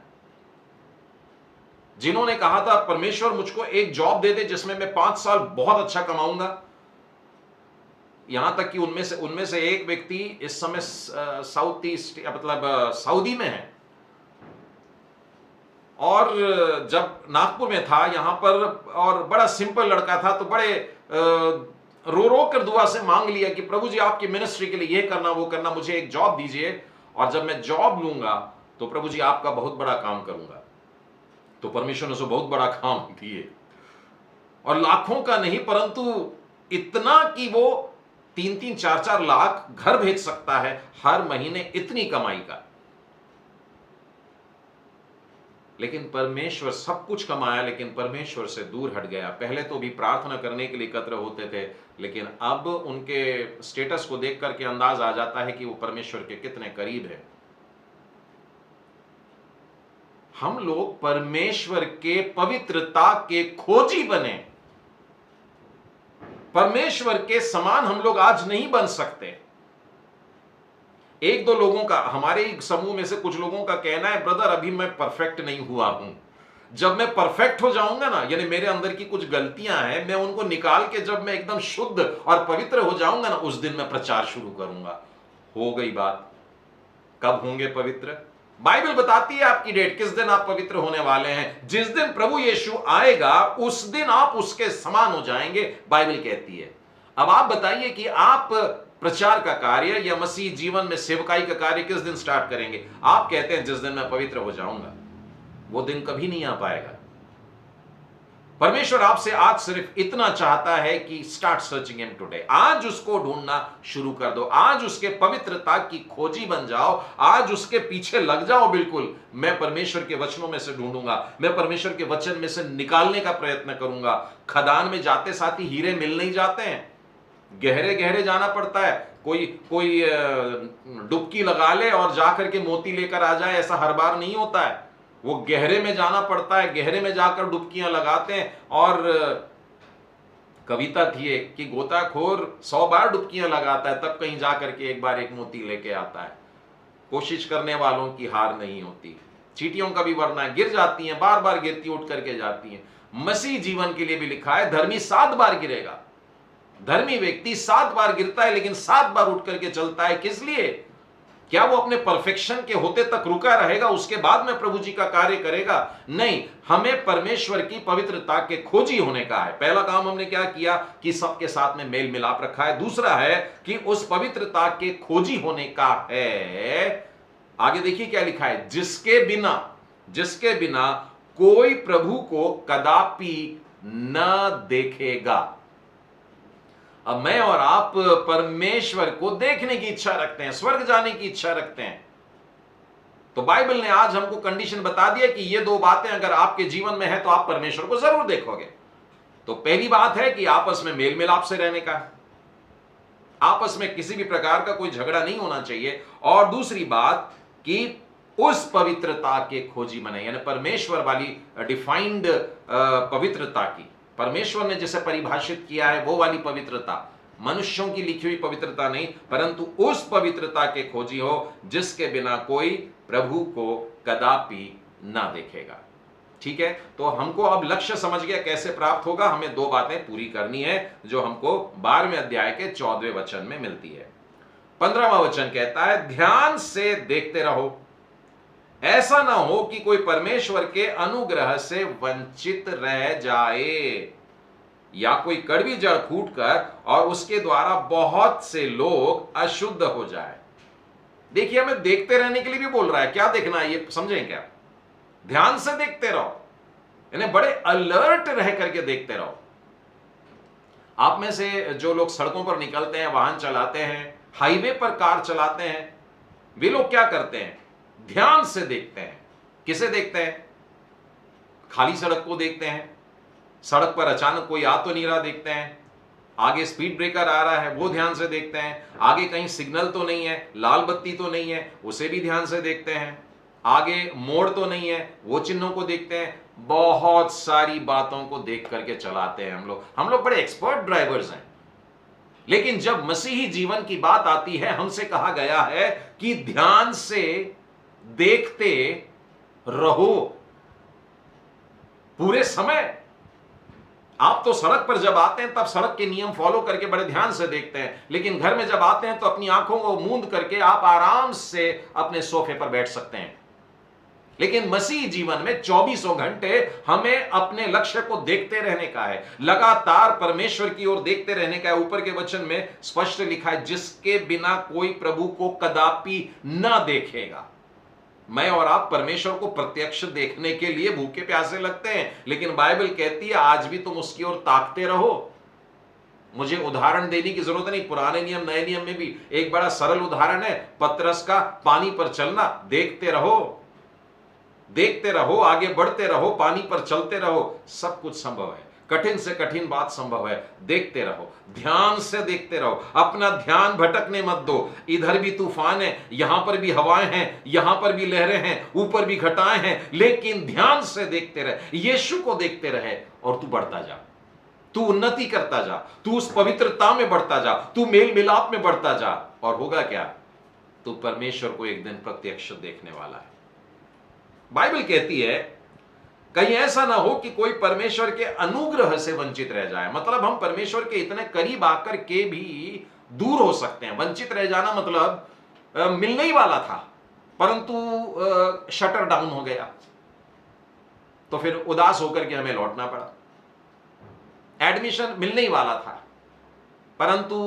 जिन्होंने कहा था परमेश्वर मुझको एक जॉब दे दे जिसमें मैं 5 साल बहुत अच्छा कमाऊंगा, यहां तक कि उनमें से एक व्यक्ति इस समय साउथ ईस्ट मतलब सऊदी में है, और जब नागपुर में था यहां पर, और बड़ा सिंपल लड़का था, तो बड़े रो रो कर दुआ से मांग लिया कि प्रभु जी आपकी मिनिस्ट्री के लिए ये करना वो करना, मुझे एक जॉब दीजिए, और जब मैं जॉब लूंगा तो प्रभु जी आपका बहुत बड़ा काम करूंगा। तो परमेश्वर ने उसे बहुत बड़ा काम दिए, और लाखों का नहीं परंतु इतना कि वो 3-3, 4-4 लाख घर भेज सकता है हर महीने, इतनी कमाई का। लेकिन परमेश्वर सब कुछ कमाया, लेकिन परमेश्वर से दूर हट गया। पहले तो भी प्रार्थना करने के लिए एकत्र होते थे, लेकिन अब उनके स्टेटस को देख करके अंदाज आ जाता है कि वो परमेश्वर के कितने करीब है। हम लोग परमेश्वर के पवित्रता के खोजी बने। परमेश्वर के समान हम लोग आज नहीं बन सकते। एक दो लोगों का, हमारे समूह में से कुछ लोगों का कहना है ब्रदर अभी मैं परफेक्ट नहीं हुआ हूं, जब मैं परफेक्ट हो जाऊंगा ना, यानी मेरे अंदर की कुछ गलतियां हैं, मैं उनको निकाल के जब मैं एकदम शुद्ध और पवित्र हो जाऊंगा ना, उस दिन मैं प्रचार शुरू करूंगा। हो गई बात। कब होंगे पवित्र? बाइबल बताती है आपकी डेट, किस दिन आप पवित्र होने वाले हैं। जिस दिन प्रभु यीशु आएगा उस दिन आप उसके समान हो जाएंगे, बाइबल कहती है। अब आप बताइए कि आप प्रचार का कार्य या मसीह जीवन में सेवकाई का कार्य किस दिन स्टार्ट करेंगे? आप कहते हैं जिस दिन मैं पवित्र हो जाऊंगा। वो दिन कभी नहीं आ पाएगा। परमेश्वर आपसे आज सिर्फ इतना चाहता है कि स्टार्ट सर्चिंग हिम टुडे। आज उसको ढूंढना शुरू कर दो, आज उसके पवित्रता की खोजी बन जाओ, आज उसके पीछे लग जाओ। बिल्कुल, मैं परमेश्वर के वचनों में से ढूंढूंगा, मैं परमेश्वर के वचन में से निकालने का प्रयत्न करूंगा। खदान में जाते साथ ही हीरे मिल नहीं जाते हैं, गहरे गहरे जाना पड़ता है। कोई डुबकी लगा ले और जाकर के मोती लेकर आ जाए, ऐसा हर बार नहीं होता है। वो गहरे में जाना पड़ता है, गहरे में जाकर डुबकियां लगाते हैं। और कविता थी एक कि गोताखोर 100 बार डुबकियां लगाता है, तब कहीं जाकर के एक बार एक मोती लेके आता है। कोशिश करने वालों की हार नहीं होती। चींटियों का भी वर्णन है, गिर जाती हैं, बार बार गिरती, उठ करके जाती हैं। मसीह जीवन के लिए भी लिखा है, धर्मी 7 बार गिरेगा। धर्मी व्यक्ति 7 बार गिरता है, लेकिन 7 बार उठ करके चलता है। किस लिए? क्या वो अपने परफेक्शन के होते तक रुका रहेगा, उसके बाद में प्रभु जी का कार्य करेगा? नहीं, हमें परमेश्वर की पवित्रता के खोजी होने का है। पहला काम हमने क्या किया कि सबके साथ में मेल मिलाप रखा है। दूसरा है कि उस पवित्रता के खोजी होने का है। आगे देखिए क्या लिखा है, जिसके बिना कोई प्रभु को कदापि न देखेगा। अब मैं और आप परमेश्वर को देखने की इच्छा रखते हैं, स्वर्ग जाने की इच्छा रखते हैं, तो बाइबल ने आज हमको कंडीशन बता दिया कि ये 2 बातें अगर आपके जीवन में है तो आप परमेश्वर को जरूर देखोगे। तो पहली बात है कि आपस में मेल मिलाप से रहने का, आपस में किसी भी प्रकार का कोई झगड़ा नहीं होना चाहिए। और दूसरी बात कि उस पवित्रता के खोजी बने, यानी परमेश्वर वाली डिफाइंड पवित्रता की, परमेश्वर ने जिसे परिभाषित किया है वो वाली पवित्रता, मनुष्यों की लिखी हुई पवित्रता नहीं, परंतु उस पवित्रता के खोजी हो जिसके बिना कोई प्रभु को कदापि ना देखेगा। ठीक है, तो हमको अब लक्ष्य समझ गया कैसे प्राप्त होगा। हमें 2 बातें पूरी करनी है जो हमको 12वें अध्याय के 14वें वचन में मिलती है। 15वां वचन कहता है, ध्यान से देखते रहो, ऐसा ना हो कि कोई परमेश्वर के अनुग्रह से वंचित रह जाए, या कोई कड़वी जड़ फूटकर और उसके द्वारा बहुत से लोग अशुद्ध हो जाए। देखिए, हमें देखते रहने के लिए भी बोल रहा है। क्या देखना है ये समझें क्या? ध्यान से देखते रहो, यानी बड़े अलर्ट रह करके देखते रहो। आप में से जो लोग सड़कों पर निकलते हैं, वाहन चलाते हैं, हाईवे पर कार चलाते हैं, वे लोग क्या करते हैं? ध्यान से देखते हैं। किसे देखते हैं? खाली सड़क को देखते हैं, सड़क पर अचानक कोई आ तो नहीं रहा देखते हैं, आगे स्पीड ब्रेकर आ रहा है वो ध्यान से देखते हैं, आगे कहीं सिग्नल तो नहीं है, लाल बत्ती तो नहीं है, उसे भी ध्यान से देखते हैं, आगे मोड़ तो नहीं है वो चिन्हों को देखते हैं। बहुत सारी बातों को देख करके चलाते हैं हम लोग बड़े एक्सपर्ट ड्राइवर्स हैं। लेकिन जब मसीही जीवन की बात आती है, हमसे कहा गया है कि ध्यान से देखते रहो पूरे समय। आप तो सड़क पर जब आते हैं तब सड़क के नियम फॉलो करके बड़े ध्यान से देखते हैं, लेकिन घर में जब आते हैं तो अपनी आंखों को मूंद करके आप आराम से अपने सोफे पर बैठ सकते हैं। लेकिन मसीह जीवन में 24 घंटे हमें अपने लक्ष्य को देखते रहने का है, लगातार परमेश्वर की ओर देखते रहने का है। ऊपर के वचन में स्पष्ट लिखा है, जिसके बिना कोई प्रभु को कदापि ना देखेगा। मैं और आप परमेश्वर को प्रत्यक्ष देखने के लिए भूखे प्यासे लगते हैं, लेकिन बाइबल कहती है आज भी तुम उसकी ओर ताकते रहो। मुझे उदाहरण देने की जरूरत नहीं, पुराने नियम नए नियम में भी एक बड़ा सरल उदाहरण है, पतरस का पानी पर चलना। देखते रहो, आगे बढ़ते रहो, पानी पर चलते रहो, सब कुछ संभव है। कठिन से कठिन बात संभव है। देखते रहो, ध्यान से देखते रहो, अपना ध्यान भटकने मत दो। इधर भी तूफान है, यहां पर भी हवाएं हैं, यहां पर भी लहरें हैं, ऊपर भी घटाएं हैं, लेकिन ध्यान से देखते रहे, यीशु को देखते रहे और तू बढ़ता जा, तू उन्नति करता जा, तू उस पवित्रता में बढ़ता जा, तू मेल मिलाप में बढ़ता जा। और होगा क्या? तू परमेश्वर को एक दिन प्रत्यक्ष देखने वाला है। बाइबल कहती है कहीं ऐसा ना हो कि कोई परमेश्वर के अनुग्रह से वंचित रह जाए। मतलब हम परमेश्वर के इतने करीब आकर के भी दूर हो सकते हैं। वंचित रह जाना मतलब मिलने ही वाला था परंतु शटर डाउन हो गया, तो फिर उदास होकर के हमें लौटना पड़ा। एडमिशन मिलने ही वाला था परंतु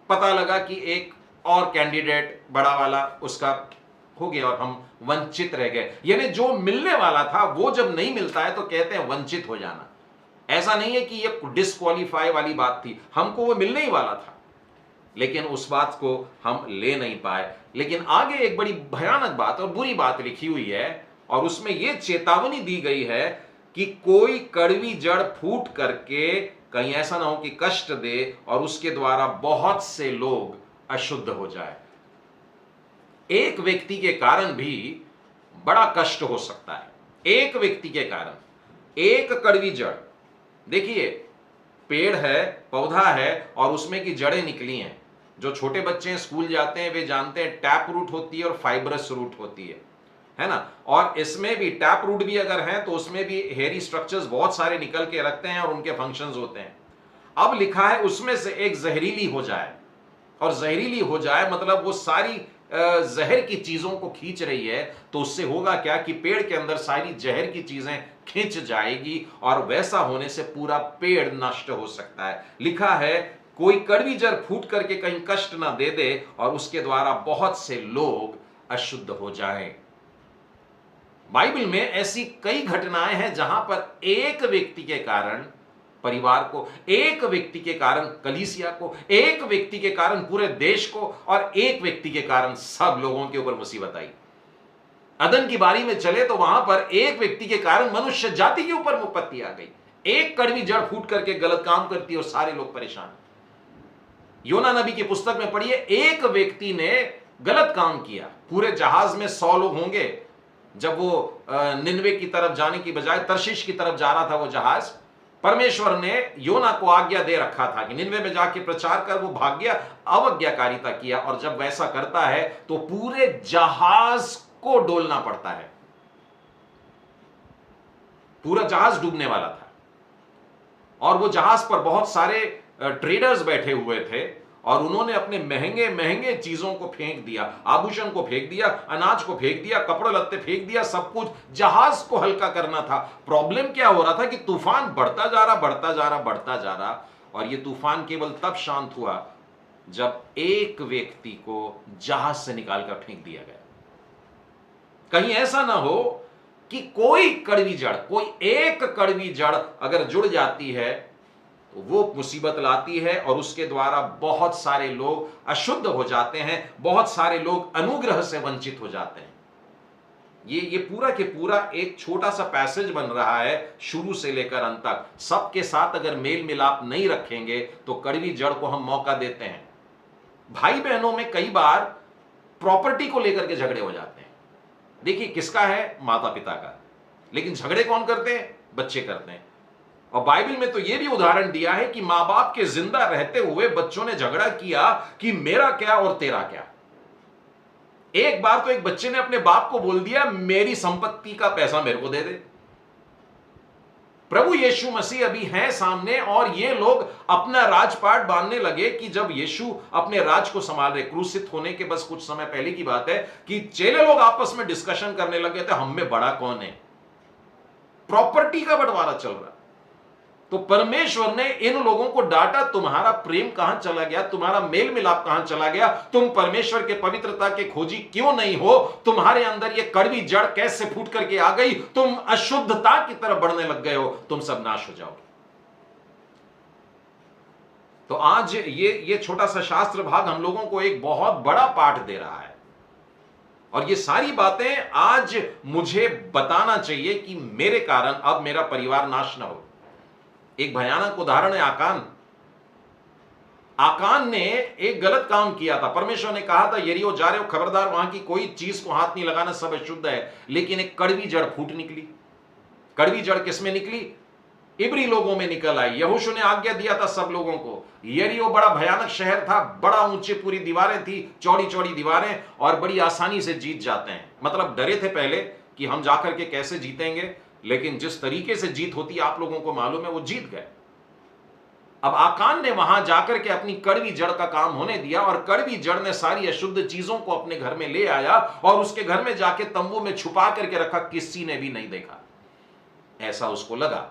पता लगा कि एक और कैंडिडेट बड़ा वाला उसका हो गया और हम वंचित रह गए। यानी जो मिलने वाला था वो जब नहीं मिलता है तो कहते हैं वंचित हो जाना। ऐसा नहीं है कि ये डिस्क्वालीफाई वाली बात थी, हमको वो मिलने ही वाला था, लेकिन उस बात को हम ले नहीं पाए। लेकिन आगे एक बड़ी भयानक बात और बुरी बात लिखी हुई है और उसमें यह चेतावनी दी गई है कि कोई कड़वी जड़ फूट करके कहीं ऐसा ना हो कि कष्ट दे और उसके द्वारा बहुत से लोग अशुद्ध हो जाए। एक व्यक्ति के कारण भी बड़ा कष्ट हो सकता है। एक व्यक्ति के कारण, एक कड़वी जड़। देखिए, पेड़ है, पौधा है और उसमें की जड़ें निकली हैं। जो छोटे बच्चे हैं, स्कूल जाते हैं, वे जानते हैं टैप रूट होती है और फाइब्रस रूट होती है ना। और इसमें भी टैप रूट भी अगर है तो उसमें भी हेयरी स्ट्रक्चर्स बहुत सारे निकल के रखते हैं और उनके फंक्शंस होते हैं। अब लिखा है उसमें से एक जहरीली हो जाए, और जहरीली हो जाए मतलब वो सारी जहर की चीजों को खींच रही है, तो उससे होगा क्या कि पेड़ के अंदर सारी जहर की चीजें खींच जाएगी और वैसा होने से पूरा पेड़ नष्ट हो सकता है। लिखा है कोई कड़वी जड़ फूट करके कहीं कष्ट ना दे दे और उसके द्वारा बहुत से लोग अशुद्ध हो जाएं। बाइबल में ऐसी कई घटनाएं हैं जहां पर एक व्यक्ति के कारण परिवार को, एक व्यक्ति के कारण कलीसिया को, एक व्यक्ति के कारण पूरे देश को और एक व्यक्ति के कारण सब लोगों के ऊपर मुसीबत आई। अदन की बारी में चले तो वहां पर एक व्यक्ति के कारण मनुष्य जाति के ऊपर विपत्ति आ गई। एक कड़वी जड़ फूट करके गलत काम करती है और सारे लोग परेशान। योना नबी की पुस्तक में पढ़िए, एक व्यक्ति ने गलत काम किया। पूरे जहाज में 100 लोग होंगे। जब वो निनवे की तरफ जाने की बजाय तर्शीश की तरफ जा रहा था वो जहाज, परमेश्वर ने योना को आज्ञा दे रखा था कि निनवे में जाके प्रचार कर। वो भाग गया, अवज्ञाकारिता किया, और जब वैसा करता है तो पूरे जहाज को डोलना पड़ता है। पूरा जहाज डूबने वाला था और वो जहाज पर बहुत सारे ट्रेडर्स बैठे हुए थे और उन्होंने अपने महंगे महंगे चीजों को फेंक दिया, आभूषण को फेंक दिया, अनाज को फेंक दिया, कपड़े लत्ते फेंक दिया, सब कुछ। जहाज को हल्का करना था। प्रॉब्लम क्या हो रहा था कि तूफान बढ़ता जा रहा, बढ़ता जा रहा, बढ़ता जा रहा, और ये तूफान केवल तब शांत हुआ जब एक व्यक्ति को जहाज से निकालकर फेंक दिया गया। कहीं ऐसा ना हो कि कोई कड़वी जड़, कोई एक कड़वी जड़ अगर जुड़ जाती है तो वो मुसीबत लाती है और उसके द्वारा बहुत सारे लोग अशुद्ध हो जाते हैं, बहुत सारे लोग अनुग्रह से वंचित हो जाते हैं। ये पूरा के पूरा एक छोटा सा पैसेज बन रहा है शुरू से लेकर अंत तक। सबके साथ अगर मेल मिलाप नहीं रखेंगे तो कड़वी जड़ को हम मौका देते हैं। भाई बहनों में कई बार प्रॉपर्टी को लेकर के झगड़े हो जाते हैं। देखिए, किसका है? माता पिता का। लेकिन झगड़े कौन करते हैं? बच्चे करते हैं। और बाइबल में तो यह भी उदाहरण दिया है कि मां बाप के जिंदा रहते हुए बच्चों ने झगड़ा किया कि मेरा क्या और तेरा क्या। एक बार तो एक बच्चे ने अपने बाप को बोल दिया, मेरी संपत्ति का पैसा मेरे को दे दे। प्रभु यीशु मसीह अभी हैं सामने और ये लोग अपना राजपाट बांधने लगे कि जब यीशु अपने राज को संभाल रहे, क्रूसित होने के बस कुछ समय पहले की बात है कि चेले लोग आपस में डिस्कशन करने लगे थे, हम में बड़ा कौन है। प्रॉपर्टी का बंटवारा चल रहा। तो परमेश्वर ने इन लोगों को डांटा, तुम्हारा प्रेम कहां चला गया, तुम्हारा मेल मिलाप कहां चला गया, तुम परमेश्वर के पवित्रता के खोजी क्यों नहीं हो, तुम्हारे अंदर ये कड़वी जड़ कैसे फूट करके आ गई, तुम अशुद्धता की तरफ बढ़ने लग गए हो, तुम सब नाश हो जाओगे। तो आज ये छोटा सा शास्त्र भाग हम लोगों को एक बहुत बड़ा पाठ दे रहा है और ये सारी बातें आज मुझे बताना चाहिए कि मेरे कारण अब मेरा परिवार नाश ना हो। एक भयानक उदाहरण है आकान। आकान ने एक गलत काम किया था। परमेश्वर ने कहा था यरीहो जा रहे हो, खबरदार वहां की कोई चीज को हाथ नहीं लगाना, सब अशुद्ध है। लेकिन एक कड़वी जड़ फूट निकली। कड़वी जड़ किसमें निकली? इब्री लोगों में निकल आई। यहोशू ने आज्ञा दिया था सब लोगों को। यरीहो बड़ा भयानक शहर था, बड़ा ऊंचे पूरी दीवारें थी, चौड़ी चौड़ी दीवारें, और बड़ी आसानी से जीत जाते हैं। मतलब डरे थे पहले कि हम जाकर के कैसे जीतेंगे, लेकिन जिस तरीके से जीत होती आप लोगों को मालूम है, वो जीत गए। अब आकान ने वहां जाकर के अपनी कड़वी जड़ का काम होने दिया और कड़वी जड़ ने सारी अशुद्ध चीजों को अपने घर में ले आया और उसके घर में जाके तंबू में छुपा करके रखा, किसी ने भी नहीं देखा, ऐसा उसको लगा।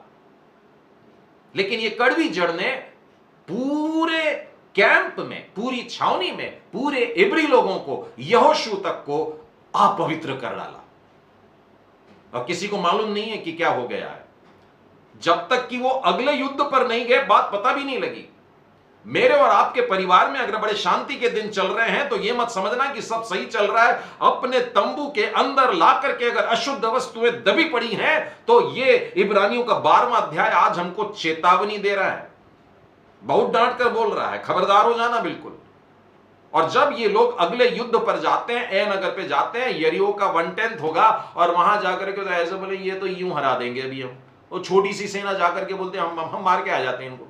लेकिन ये कड़वी जड़ ने पूरे कैंप में, पूरी छावनी में, पूरे इब्री लोगों को, यहोशू तक को अपवित्र कर डाला और किसी को मालूम नहीं है कि क्या हो गया है। जब तक कि वो अगले युद्ध पर नहीं गए, बात पता भी नहीं लगी। मेरे और आपके परिवार में अगर बड़े शांति के दिन चल रहे हैं तो यह मत समझना कि सब सही चल रहा है। अपने तंबू के अंदर ला करके अगर अशुद्ध वस्तुएं दबी पड़ी हैं तो ये इब्रानियों का 12वां अध्याय आज हमको चेतावनी दे रहा है, बहुत डांट कर बोल रहा है, खबरदार हो जाना बिल्कुल। और जब ये लोग अगले युद्ध पर जाते हैं, ए नगर पे जाते हैं, यरीहो का 1/10 होगा, और वहां जाकर के तो ऐसे बोले ये तो यूं हरा देंगे अभी हम। वो छोटी सी सेना जाकर के बोलते हैं हम मार के आ जाते हैं इनको।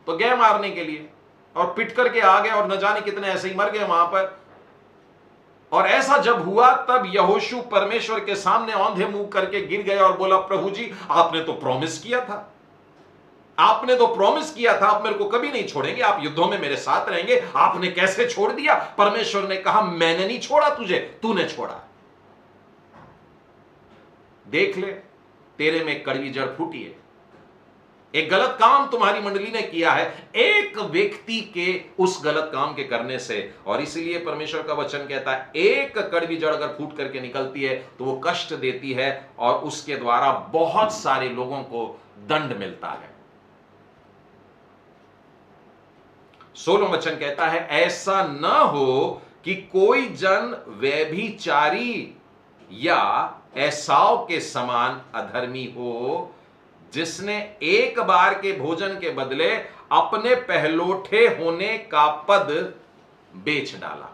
तो गए मारने के लिए और पिट करके आ गए, और न जाने कितने ऐसे ही मर गए वहां पर। और ऐसा जब हुआ तब यहोशू परमेश्वर के सामने औंधे मुंह करके गिर गए और बोला, प्रभु जी आपने तो प्रॉमिस किया था, आपने तो प्रॉमिस किया था, आप मेरे को कभी नहीं छोड़ेंगे, आप युद्धों में मेरे साथ रहेंगे, आपने कैसे छोड़ दिया? परमेश्वर ने कहा, मैंने नहीं छोड़ा तुझे, तूने छोड़ा। देख ले, तेरे में कड़वी जड़ फूटी है। एक गलत काम तुम्हारी मंडली ने किया है, एक व्यक्ति के उस गलत काम के करने से। और इसीलिए परमेश्वर का वचन कहता है, एक कड़वी जड़ अगर फूट करके निकलती है तो वो कष्ट देती है, और उसके द्वारा बहुत सारे लोगों को दंड मिलता है। 16वां वचन कहता है, ऐसा न हो कि कोई जन व्यभिचारी या एसाव के समान अधर्मी हो, जिसने एक बार के भोजन के बदले अपने पहलोठे होने का पद बेच डाला।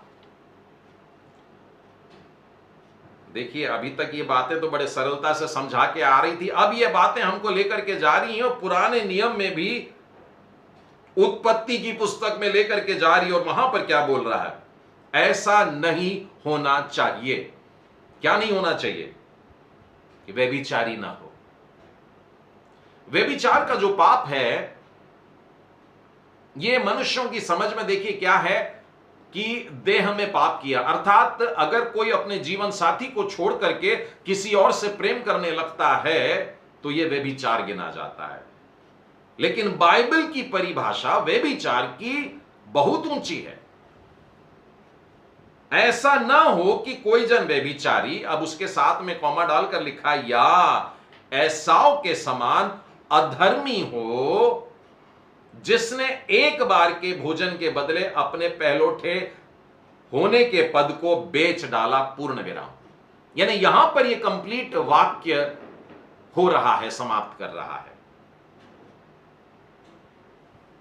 देखिए, अभी तक ये बातें तो बड़े सरलता से समझा के आ रही थी, अब ये बातें हमको लेकर के जा रही हैं, और पुराने नियम में भी उत्पत्ति की पुस्तक में लेकर के जा रही है। और वहां पर क्या बोल रहा है? ऐसा नहीं होना चाहिए। क्या नहीं होना चाहिए? कि व्यभिचारी ना हो। व्यभिचार का जो पाप है, यह मनुष्यों की समझ में देखिए क्या है कि देह में पाप किया, अर्थात अगर कोई अपने जीवन साथी को छोड़ करके किसी और से प्रेम करने लगता है तो यह व्यभिचार गिना जाता है। लेकिन बाइबल की परिभाषा व्यभिचार की बहुत ऊंची है। ऐसा ना हो कि कोई जन व्यभिचारी, अब उसके साथ में कॉमा डालकर लिखा, या एसाव के समान अधर्मी हो, जिसने एक बार के भोजन के बदले अपने पहलोठे होने के पद को बेच डाला, पूर्ण विराम। यानी यहां पर यह कंप्लीट वाक्य हो रहा है, समाप्त कर रहा है।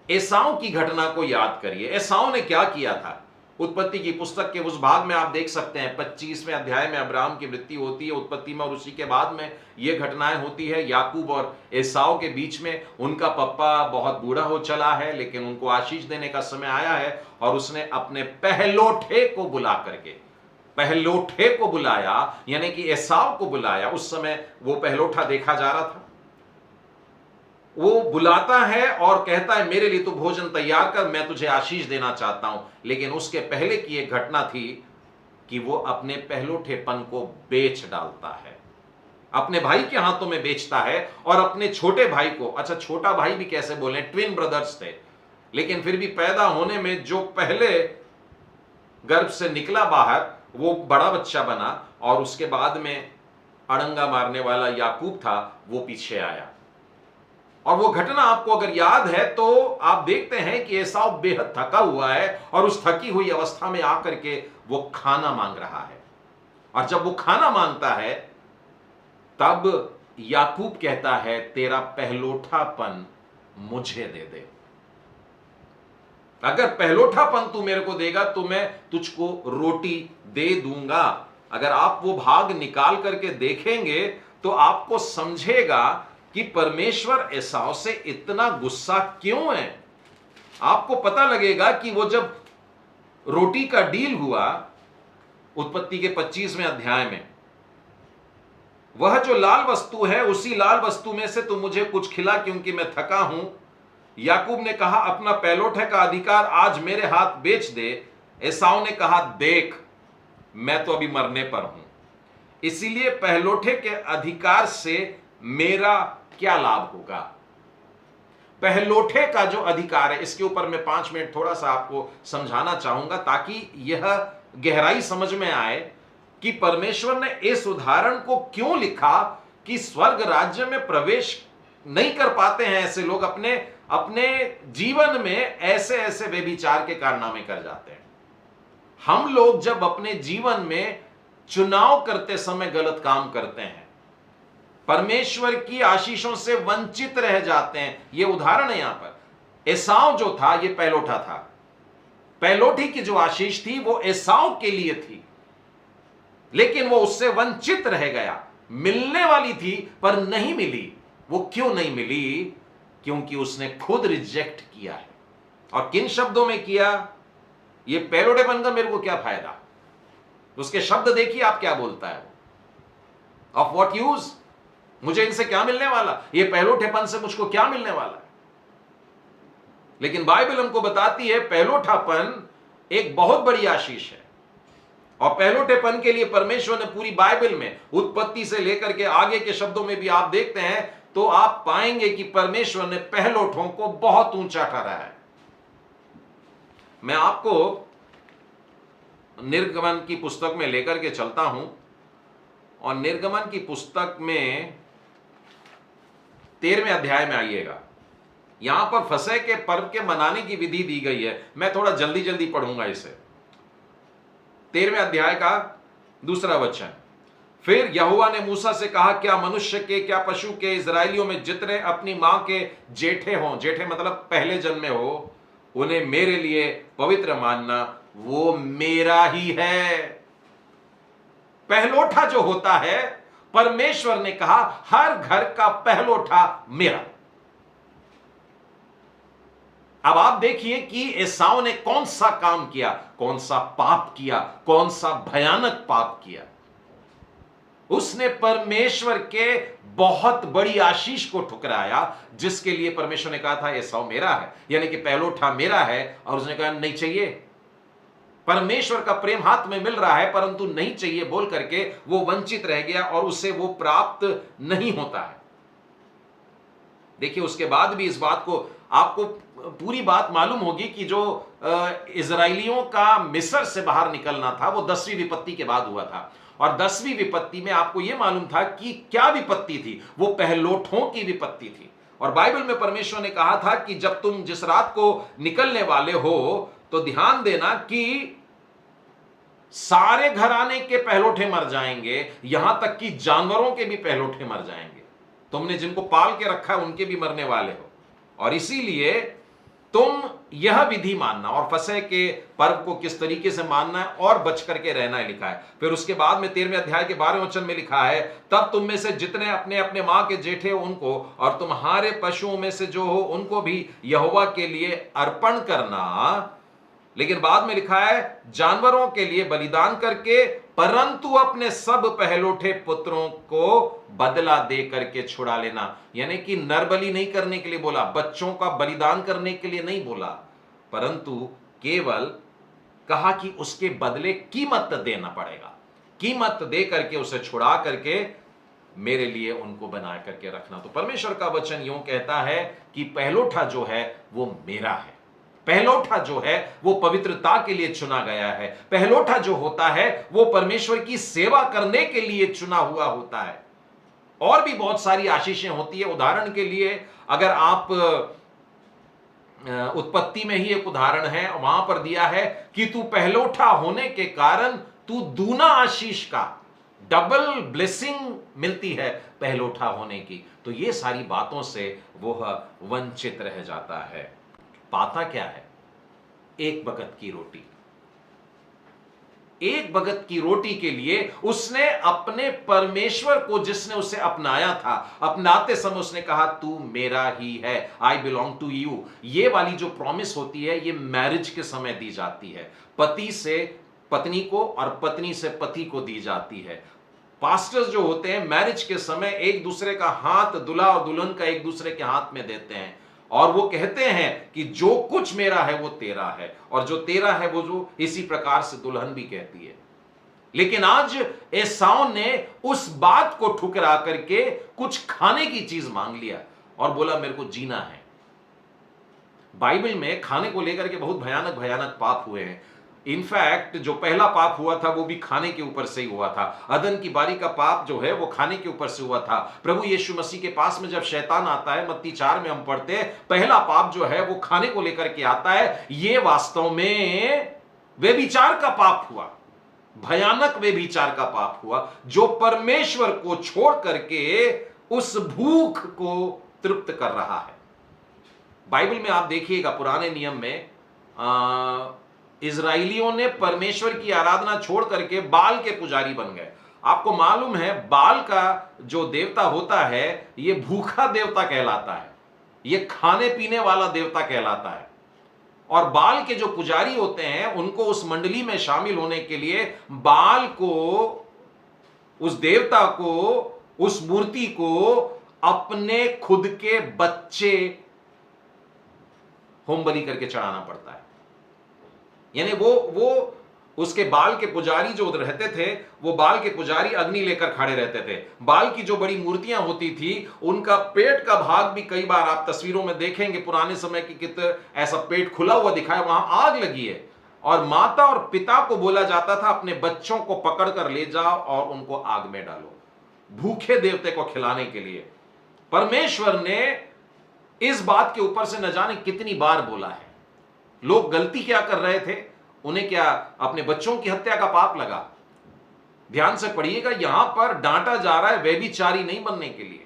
एसाव की घटना को याद करिए। एसाव ने क्या किया था? उत्पत्ति की पुस्तक के उस भाग में आप देख सकते हैं, 25वें अध्याय में अब्राहम की मृत्यु होती है उत्पत्ति में, और उसी के बाद में ये घटनाएं होती है। याकूब और एसाव के बीच में उनका पप्पा बहुत बूढ़ा हो चला है, लेकिन उनको आशीष देने का समय आया है, और उसने अपने पहलोठे को बुला करके, पहलोठे को बुलाया, यानी कि एसाव को बुलाया। उस समय वो पहलोठा देखा जा रहा था। वो बुलाता है और कहता है, मेरे लिए तो भोजन तैयार कर, मैं तुझे आशीष देना चाहता हूं। लेकिन उसके पहले की एक घटना थी कि वो अपने पहलोठेपन को बेच डालता है, अपने भाई के हाथों में बेचता है, और अपने छोटे भाई को, अच्छा छोटा भाई भी कैसे बोले, ट्विन ब्रदर्स थे, लेकिन फिर भी पैदा होने में जो पहले गर्भ से निकला बाहर, वो बड़ा बच्चा बना, और उसके बाद में अड़ंगा मारने वाला याकूब था, वो पीछे आया। और वो घटना आपको अगर याद है तो आप देखते हैं कि एसाव बेहद थका हुआ है, और उस थकी हुई अवस्था में आकर के वो खाना मांग रहा है। और जब वो खाना मांगता है तब याकूब कहता है, तेरा पहलोठापन मुझे दे दे। अगर पहलोठापन तू मेरे को देगा तो मैं तुझको रोटी दे दूंगा। अगर आप वो भाग निकाल करके देखेंगे तो आपको समझेगा कि परमेश्वर एसाव से इतना गुस्सा क्यों है। आपको पता लगेगा कि वो जब रोटी का डील हुआ उत्पत्ति के 25वें अध्याय में, वह जो लाल वस्तु है, उसी लाल वस्तु में से तू मुझे कुछ खिला क्योंकि मैं थका हूं। याकूब ने कहा, अपना पहलोठे का अधिकार आज मेरे हाथ बेच दे। एसाव ने कहा, देख मैं तो अभी मरने पर हूं, इसीलिए पहलोठे के अधिकार से मेरा क्या लाभ होगा। पहलोठे का जो अधिकार है, इसके ऊपर मैं 5 मिनट थोड़ा सा आपको समझाना चाहूंगा ताकि यह गहराई समझ में आए कि परमेश्वर ने इस उदाहरण को क्यों लिखा कि स्वर्ग राज्य में प्रवेश नहीं कर पाते हैं ऐसे लोग, अपने जीवन में ऐसे ऐसे व्यभिचार के कारनामे कर जाते हैं। हम लोग जब अपने जीवन में चुनाव करते समय गलत काम करते हैं, परमेश्वर की आशीषों से वंचित रह जाते हैं। यह उदाहरण है यहां पर। एसाव जो था, यह पहलोठा था, पहलोठी की जो आशीष थी वो एसाव के लिए थी, लेकिन वो उससे वंचित रह गया। मिलने वाली थी पर नहीं मिली। वो क्यों नहीं मिली? क्योंकि उसने खुद रिजेक्ट किया है। और किन शब्दों में किया? ये पहलोठेपन का मेरे को क्या फायदा? उसके शब्द देखिए आप क्या बोलता है। Of what use? मुझे इनसे क्या मिलने वाला? ये पहलोठेपन से मुझको क्या मिलने वाला है? लेकिन बाइबल हमको बताती है पहलोठापन एक बहुत बड़ी आशीष है। और पहलोठेपन के लिए परमेश्वर ने पूरी बाइबल में उत्पत्ति से लेकर के आगे के शब्दों में भी आप देखते हैं तो आप पाएंगे कि परमेश्वर ने पहलोठों को बहुत ऊंचा ठहराया है। मैं आपको निर्गमन की पुस्तक में लेकर के चलता हूं, और निर्गमन की पुस्तक में 13वें अध्याय में आइएगा। यहां पर फसह के पर्व के मनाने की विधि दी गई है। मैं थोड़ा जल्दी जल्दी पढ़ूंगा इसे। 13वें अध्याय का 2 वचन। फिर यहोवा ने मूसा से कहा, क्या मनुष्य के क्या पशु के इजराइलियों में जितने अपनी मां के जेठे हों, जेठे मतलब पहले जन्मे हो, उन्हें मेरे लिए पवित्र मानना, वो मेरा ही है। पहलोठा जो होता है, परमेश्वर ने कहा हर घर का पहलोठा मेरा। अब आप देखिए कि एसाव ने कौन सा काम किया, कौन सा पाप किया, कौन सा भयानक पाप किया। उसने परमेश्वर के बहुत बड़ी आशीष को ठुकराया, जिसके लिए परमेश्वर ने कहा था एसाव मेरा है, यानी कि पहलोठा मेरा है। और उसने कहा नहीं चाहिए। परमेश्वर का प्रेम हाथ में मिल रहा है परंतु नहीं चाहिए बोल करके वो वंचित रह गया और उसे वो प्राप्त नहीं होता है। देखिए उसके बाद भी इस बात को आपको पूरी बात मालूम होगी कि जो इजराइलियों का मिस्र से बाहर निकलना था वो 10वीं विपत्ति के बाद हुआ था। और 10वीं विपत्ति में आपको यह मालूम था कि क्या विपत्ति थी? वो पहलोठों की विपत्ति थी। और बाइबल में परमेश्वर ने कहा था कि जब तुम जिस रात को निकलने वाले हो तो ध्यान देना कि सारे घराने के पहलोठे मर जाएंगे, यहां तक कि जानवरों के भी पहलोठे मर जाएंगे। तुमने जिनको पाल के रखा है उनके भी मरने वाले हो, और इसीलिए तुम यह विधि मानना। और फसह के पर्व को किस तरीके से मानना है और बच करके रहना है लिखा है। फिर उसके बाद में 13वें अध्याय के 12वें वचन में लिखा है, तब तुम में से जितने अपने अपने मां के जेठे हो उनको और तुम्हारे पशुओं में से जो हो उनको भी यहोवा के लिए अर्पण करना। लेकिन बाद में लिखा है जानवरों के लिए बलिदान करके, परंतु अपने सब पहलोठे पुत्रों को बदला दे करके छुड़ा लेना। यानी कि नरबलि नहीं करने के लिए बोला, बच्चों का बलिदान करने के लिए नहीं बोला, परंतु केवल कहा कि उसके बदले कीमत देना पड़ेगा। कीमत दे करके उसे छुड़ा करके मेरे लिए उनको बना करके रखना। तो परमेश्वर का वचन यूं कहता है कि पहलोठा जो है वो मेरा है। पहलोठा जो है वो पवित्रता के लिए चुना गया है। पहलोठा जो होता है वो परमेश्वर की सेवा करने के लिए चुना हुआ होता है। और भी बहुत सारी आशीषें होती है। उदाहरण के लिए अगर आप उत्पत्ति में ही एक उदाहरण है, वहां पर दिया है कि तू पहलोठा होने के कारण तू दूना आशीष का, डबल ब्लेसिंग मिलती है पहलोठा होने की। तो ये सारी बातों से वह वंचित रह जाता है। पाता क्या है? एक बगत की रोटी। एक बगत की रोटी के लिए उसने अपने परमेश्वर को, जिसने उसे अपनाया था, अपनाते समय उसने कहा तू मेरा ही है, आई बिलोंग टू यू। ये वाली जो प्रॉमिस होती है ये मैरिज के समय दी जाती है। पति से पत्नी को और पत्नी से पति को दी जाती है। पास्टर्स जो होते हैं मैरिज के समय एक दूसरे का हाथ, दूल्हा और दुल्हन का एक दूसरे के हाथ में देते हैं और वो कहते हैं कि जो कुछ मेरा है वो तेरा है, और जो तेरा है वो जो, इसी प्रकार से दुल्हन भी कहती है। लेकिन आज एसाव ने उस बात को ठुकरा करके कुछ खाने की चीज मांग लिया और बोला मेरे को जीना है। बाइबल में खाने को लेकर के बहुत भयानक भयानक पाप हुए हैं। इनफैक्ट जो पहला पाप हुआ था वो भी खाने के ऊपर से ही हुआ था। अदन की बारी का पाप जो है वो खाने के ऊपर से हुआ था। प्रभु यीशु मसीह के पास में जब शैतान आता है, मत्ती 4 में हम पढ़ते हैं, पहला पाप जो है वो खाने को लेकर के आता है। ये वास्तव में व्यभिचार का पाप हुआ, भयानक व्यभिचार का पाप हुआ, जो परमेश्वर को छोड़ करके उस भूख को तृप्त कर रहा है। बाइबल में आप देखिएगा पुराने नियम में इजराइलियों ने परमेश्वर की आराधना छोड़ करके बाल के पुजारी बन गए। आपको मालूम है बाल का जो देवता होता है ये भूखा देवता कहलाता है, ये खाने पीने वाला देवता कहलाता है। और बाल के जो पुजारी होते हैं उनको उस मंडली में शामिल होने के लिए बाल को, उस देवता को, उस मूर्ति को अपने खुद के बच्चे होम बलि करके चढ़ाना पड़ता है। यानी वो उसके बाल के पुजारी जो रहते थे, वो बाल के पुजारी अग्नि लेकर खड़े रहते थे। बाल की जो बड़ी मूर्तियां होती थी उनका पेट का भाग भी कई बार आप तस्वीरों में देखेंगे पुराने समय की, कित ऐसा पेट खुला हुआ दिखाया, वहां आग लगी है। और माता और पिता को बोला जाता था अपने बच्चों को पकड़ कर ले जाओ और उनको आग में डालो, भूखे देवते को खिलाने के लिए। परमेश्वर ने इस बात के ऊपर से न जाने कितनी बार बोला है। लोग गलती क्या कर रहे थे, उन्हें क्या अपने बच्चों की हत्या का पाप लगा। ध्यान से पढ़िएगा, यहां पर डांटा जा रहा है व्यभिचारी नहीं बनने के लिए।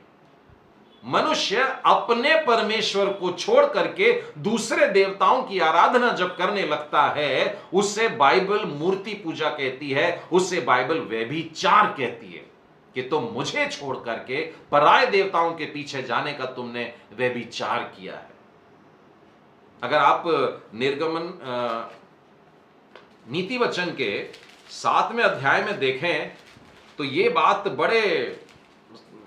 मनुष्य अपने परमेश्वर को छोड़ करके दूसरे देवताओं की आराधना जब करने लगता है, उससे बाइबल मूर्ति पूजा कहती है, उससे बाइबल व्यभिचार कहती है कि तुम मुझे छोड़ करके पराये देवताओं के पीछे जाने का तुमने व्यभिचार किया है। अगर आप निर्गमन नीति वचन के 7वें अध्याय में देखें तो यह बात बड़े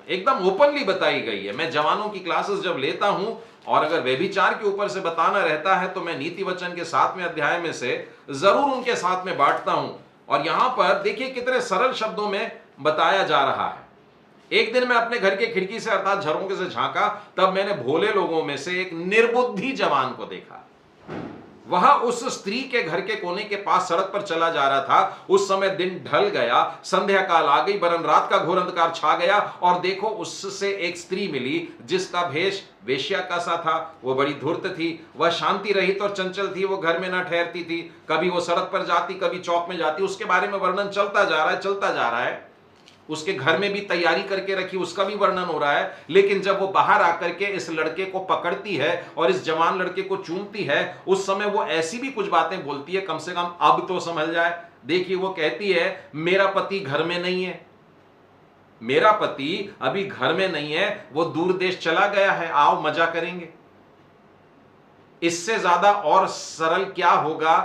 एकदम ओपनली बताई गई है। मैं जवानों की क्लासेस जब लेता हूं और अगर व्यभिचार के ऊपर से बताना रहता है तो मैं नीति वचन के 7वें अध्याय में से जरूर उनके साथ में बांटता हूं। और यहां पर देखिए कितने सरल शब्दों में बताया जा रहा है। एक दिन मैं अपने घर के खिड़की से अर्थात झरोखे से झांका, तब मैंने भोले लोगों में से एक निर्बुद्धि जवान को देखा। वह उस स्त्री के घर के कोने के पास सड़क पर चला जा रहा था। उस समय दिन ढल गया, संध्या काल आ गई, वरन रात का घोर अंधकार छा गया। और देखो उससे एक स्त्री मिली जिसका भेष वेश्या का सा था। वो बड़ी धूर्त थी, वह शांति रहित और चंचल थी, वो घर में न ठहरती थी। कभी वो सड़क पर जाती, कभी चौक में जाती। उसके बारे में वर्णन चलता जा रहा है। उसके घर में भी तैयारी करके रखी, उसका भी वर्णन हो रहा है। लेकिन जब वो बाहर आकर के इस लड़के को पकड़ती है और इस जवान लड़के को चूमती है, उस समय वो ऐसी भी कुछ बातें बोलती है, कम से कम अब तो समझ जाए। देखिए वो कहती है मेरा पति घर में नहीं है, मेरा पति अभी घर में नहीं है, वो दूर देश चला गया है, आओ मजा करेंगे। इससे ज्यादा और सरल क्या होगा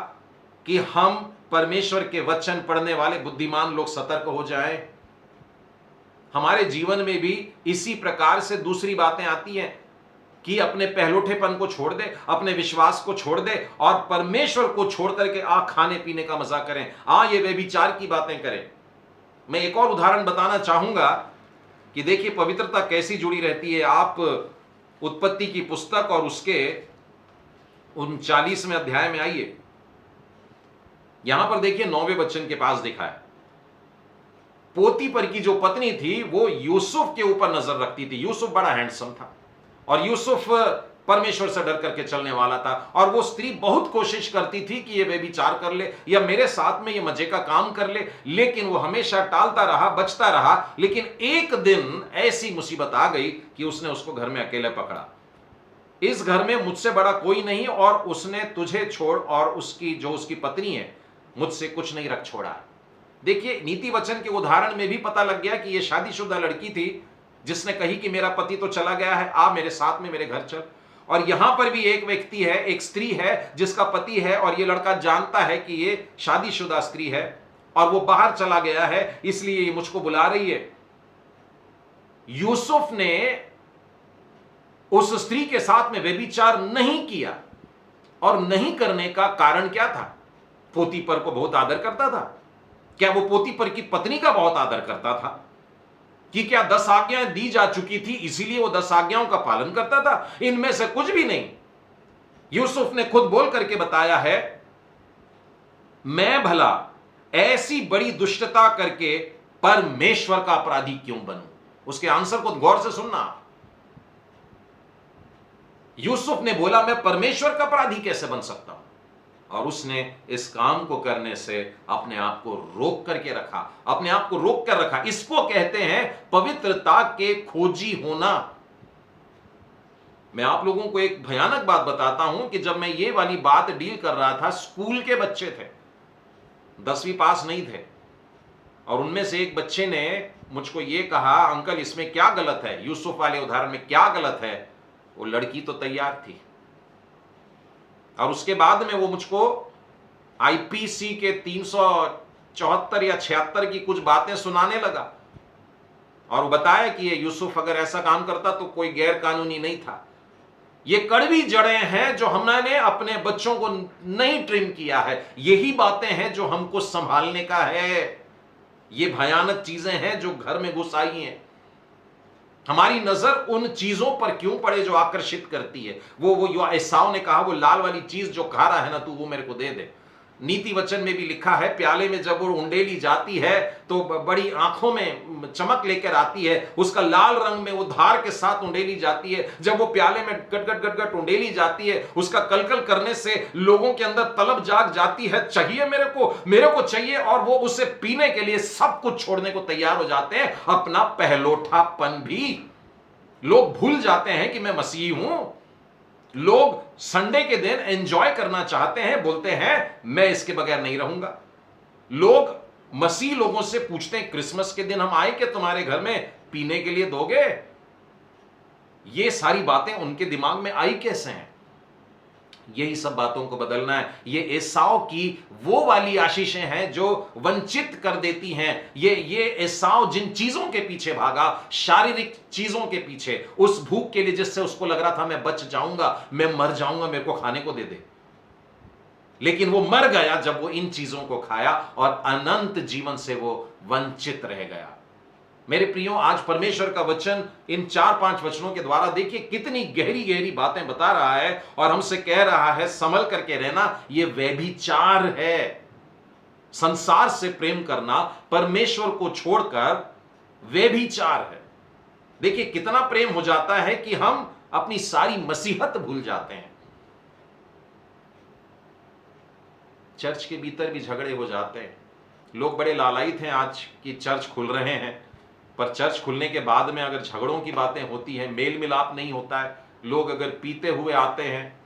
कि हम परमेश्वर के वचन पढ़ने वाले बुद्धिमान लोग सतर्क हो जाएं। हमारे जीवन में भी इसी प्रकार से दूसरी बातें आती हैं कि अपने पहलोठेपन को छोड़ दे, अपने विश्वास को छोड़ दे और परमेश्वर को छोड़ करके खाने पीने का मजा करें, ये व्यभिचार की बातें करें। मैं एक और उदाहरण बताना चाहूंगा कि देखिए पवित्रता कैसी जुड़ी रहती है। आप उत्पत्ति की पुस्तक और उसके 39वें अध्याय में आइए। यहां पर देखिए 9वें वचन के पास लिखा है, पोतीपर की जो पत्नी थी वो यूसुफ के ऊपर नजर रखती थी। यूसुफ बड़ा हैंडसम था और यूसुफ परमेश्वर से डर करके चलने वाला था। और वो स्त्री बहुत कोशिश करती थी कि ये व्यभिचार कर ले या मेरे साथ में ये मजे का काम कर ले, लेकिन वो हमेशा टालता रहा, बचता रहा। लेकिन एक दिन ऐसी मुसीबत आ गई कि उसने उसको घर में अकेले पकड़ा। इस घर में मुझसे बड़ा कोई नहीं और उसने तुझे छोड़ और उसकी पत्नी है मुझसे कुछ नहीं रख छोड़ा। देखिए नीति वचन के उदाहरण में भी पता लग गया कि यह शादीशुदा लड़की थी जिसने कही कि मेरा पति तो चला गया है, आ मेरे साथ में मेरे घर चल। और यहां पर भी एक व्यक्ति है, एक स्त्री है जिसका पति है और यह लड़का जानता है कि यह शादीशुदा स्त्री है और वो बाहर चला गया है, इसलिए ये मुझको बुला रही है। यूसुफ ने उस स्त्री के साथ में व्यभिचार नहीं किया और नहीं करने का कारण क्या था? पोतीपर को बहुत आदर करता था। क्या वो पोतीपर की पत्नी का बहुत आदर करता था? कि क्या 10 आज्ञाएं दी जा चुकी थी इसीलिए वो 10 आज्ञाओं का पालन करता था? इनमें से कुछ भी नहीं। यूसुफ ने खुद बोल करके बताया है, मैं भला ऐसी बड़ी दुष्टता करके परमेश्वर का अपराधी क्यों बनूं? उसके आंसर को गौर से सुनना। यूसुफ ने बोला मैं परमेश्वर का अपराधी कैसे बन सकता हूं? और उसने इस काम को करने से अपने आप को रोक करके रखा, अपने आप को रोक कर रखा। इसको कहते हैं पवित्रता के खोजी होना। मैं आप लोगों को एक भयानक बात बताता हूं कि जब मैं ये वाली बात डील कर रहा था, स्कूल के बच्चे थे, 10वीं पास नहीं थे, और उनमें से एक बच्चे ने मुझको ये कहा, अंकल इसमें क्या गलत है, यूसुफ वाले उदाहरण में क्या गलत है? वो लड़की तो तैयार थी। और उसके बाद में वो मुझको आईपीसी के 374 या 76 की कुछ बातें सुनाने लगा, और वो बताया कि ये यूसुफ अगर ऐसा काम करता तो कोई गैर कानूनी नहीं था। ये कड़वी जड़ें हैं जो हमने अपने बच्चों को नहीं ट्रिम किया है। यही बातें हैं जो हमको संभालने का है। ये भयानक चीजें हैं जो घर में घुस आई हैं। हमारी नजर उन चीजों पर क्यों पड़े जो आकर्षित करती है। वो एसाव ने कहा, वो लाल वाली चीज जो खा रहा है ना तू, वो मेरे को दे दे। नीति वचन में भी लिखा है, प्याले में जब वो उंडेली जाती है तो बड़ी आंखों में चमक लेकर आती है, उसका लाल रंग में वो धार के साथ उंडेली जाती है। जब वो प्याले में गटगट गटगट उंडेली जाती है, उसका कलकल करने से लोगों के अंदर तलब जाग जाती है, चाहिए मेरे को चाहिए, और वो उसे पीने के लिए सब कुछ छोड़ने को तैयार हो जाते हैं। अपना पहलोठापन भी लोग भूल जाते हैं कि मैं मसीही हूं। लोग संडे के दिन एंजॉय करना चाहते हैं, बोलते हैं मैं इसके बगैर नहीं रहूंगा। लोग मसीह लोगों से पूछते हैं, क्रिसमस के दिन हम आए कि तुम्हारे घर में पीने के लिए दोगे? ये सारी बातें उनके दिमाग में आई कैसे हैं? यही सब बातों को बदलना है। ये एसाव की वो वाली आशीषें हैं जो वंचित कर देती हैं। ये एसाव जिन चीजों के पीछे भागा, शारीरिक चीजों के पीछे, उस भूख के लिए जिससे उसको लग रहा था मैं बच जाऊंगा, मैं मर जाऊंगा, मेरे को खाने को दे दे। लेकिन वो मर गया जब वो इन चीजों को खाया, और अनंत जीवन से वो वंचित रह गया। मेरे प्रियो, आज परमेश्वर का वचन इन 4-5 वचनों के द्वारा देखिए कितनी गहरी गहरी बातें बता रहा है, और हमसे कह रहा है संभल करके रहना। यह व्यभिचार है। संसार से प्रेम करना परमेश्वर को छोड़कर व्यभिचार है। देखिए कितना प्रेम हो जाता है कि हम अपनी सारी मसीहत भूल जाते हैं। चर्च के भीतर भी झगड़े हो जाते हैं। लोग बड़े लालायित हैं आज कि चर्च खुल रहे हैं, पर चर्च खुलने के बाद में अगर झगड़ों की बातें होती हैं, मेल मिलाप नहीं होता है, लोग अगर पीते हुए आते हैं,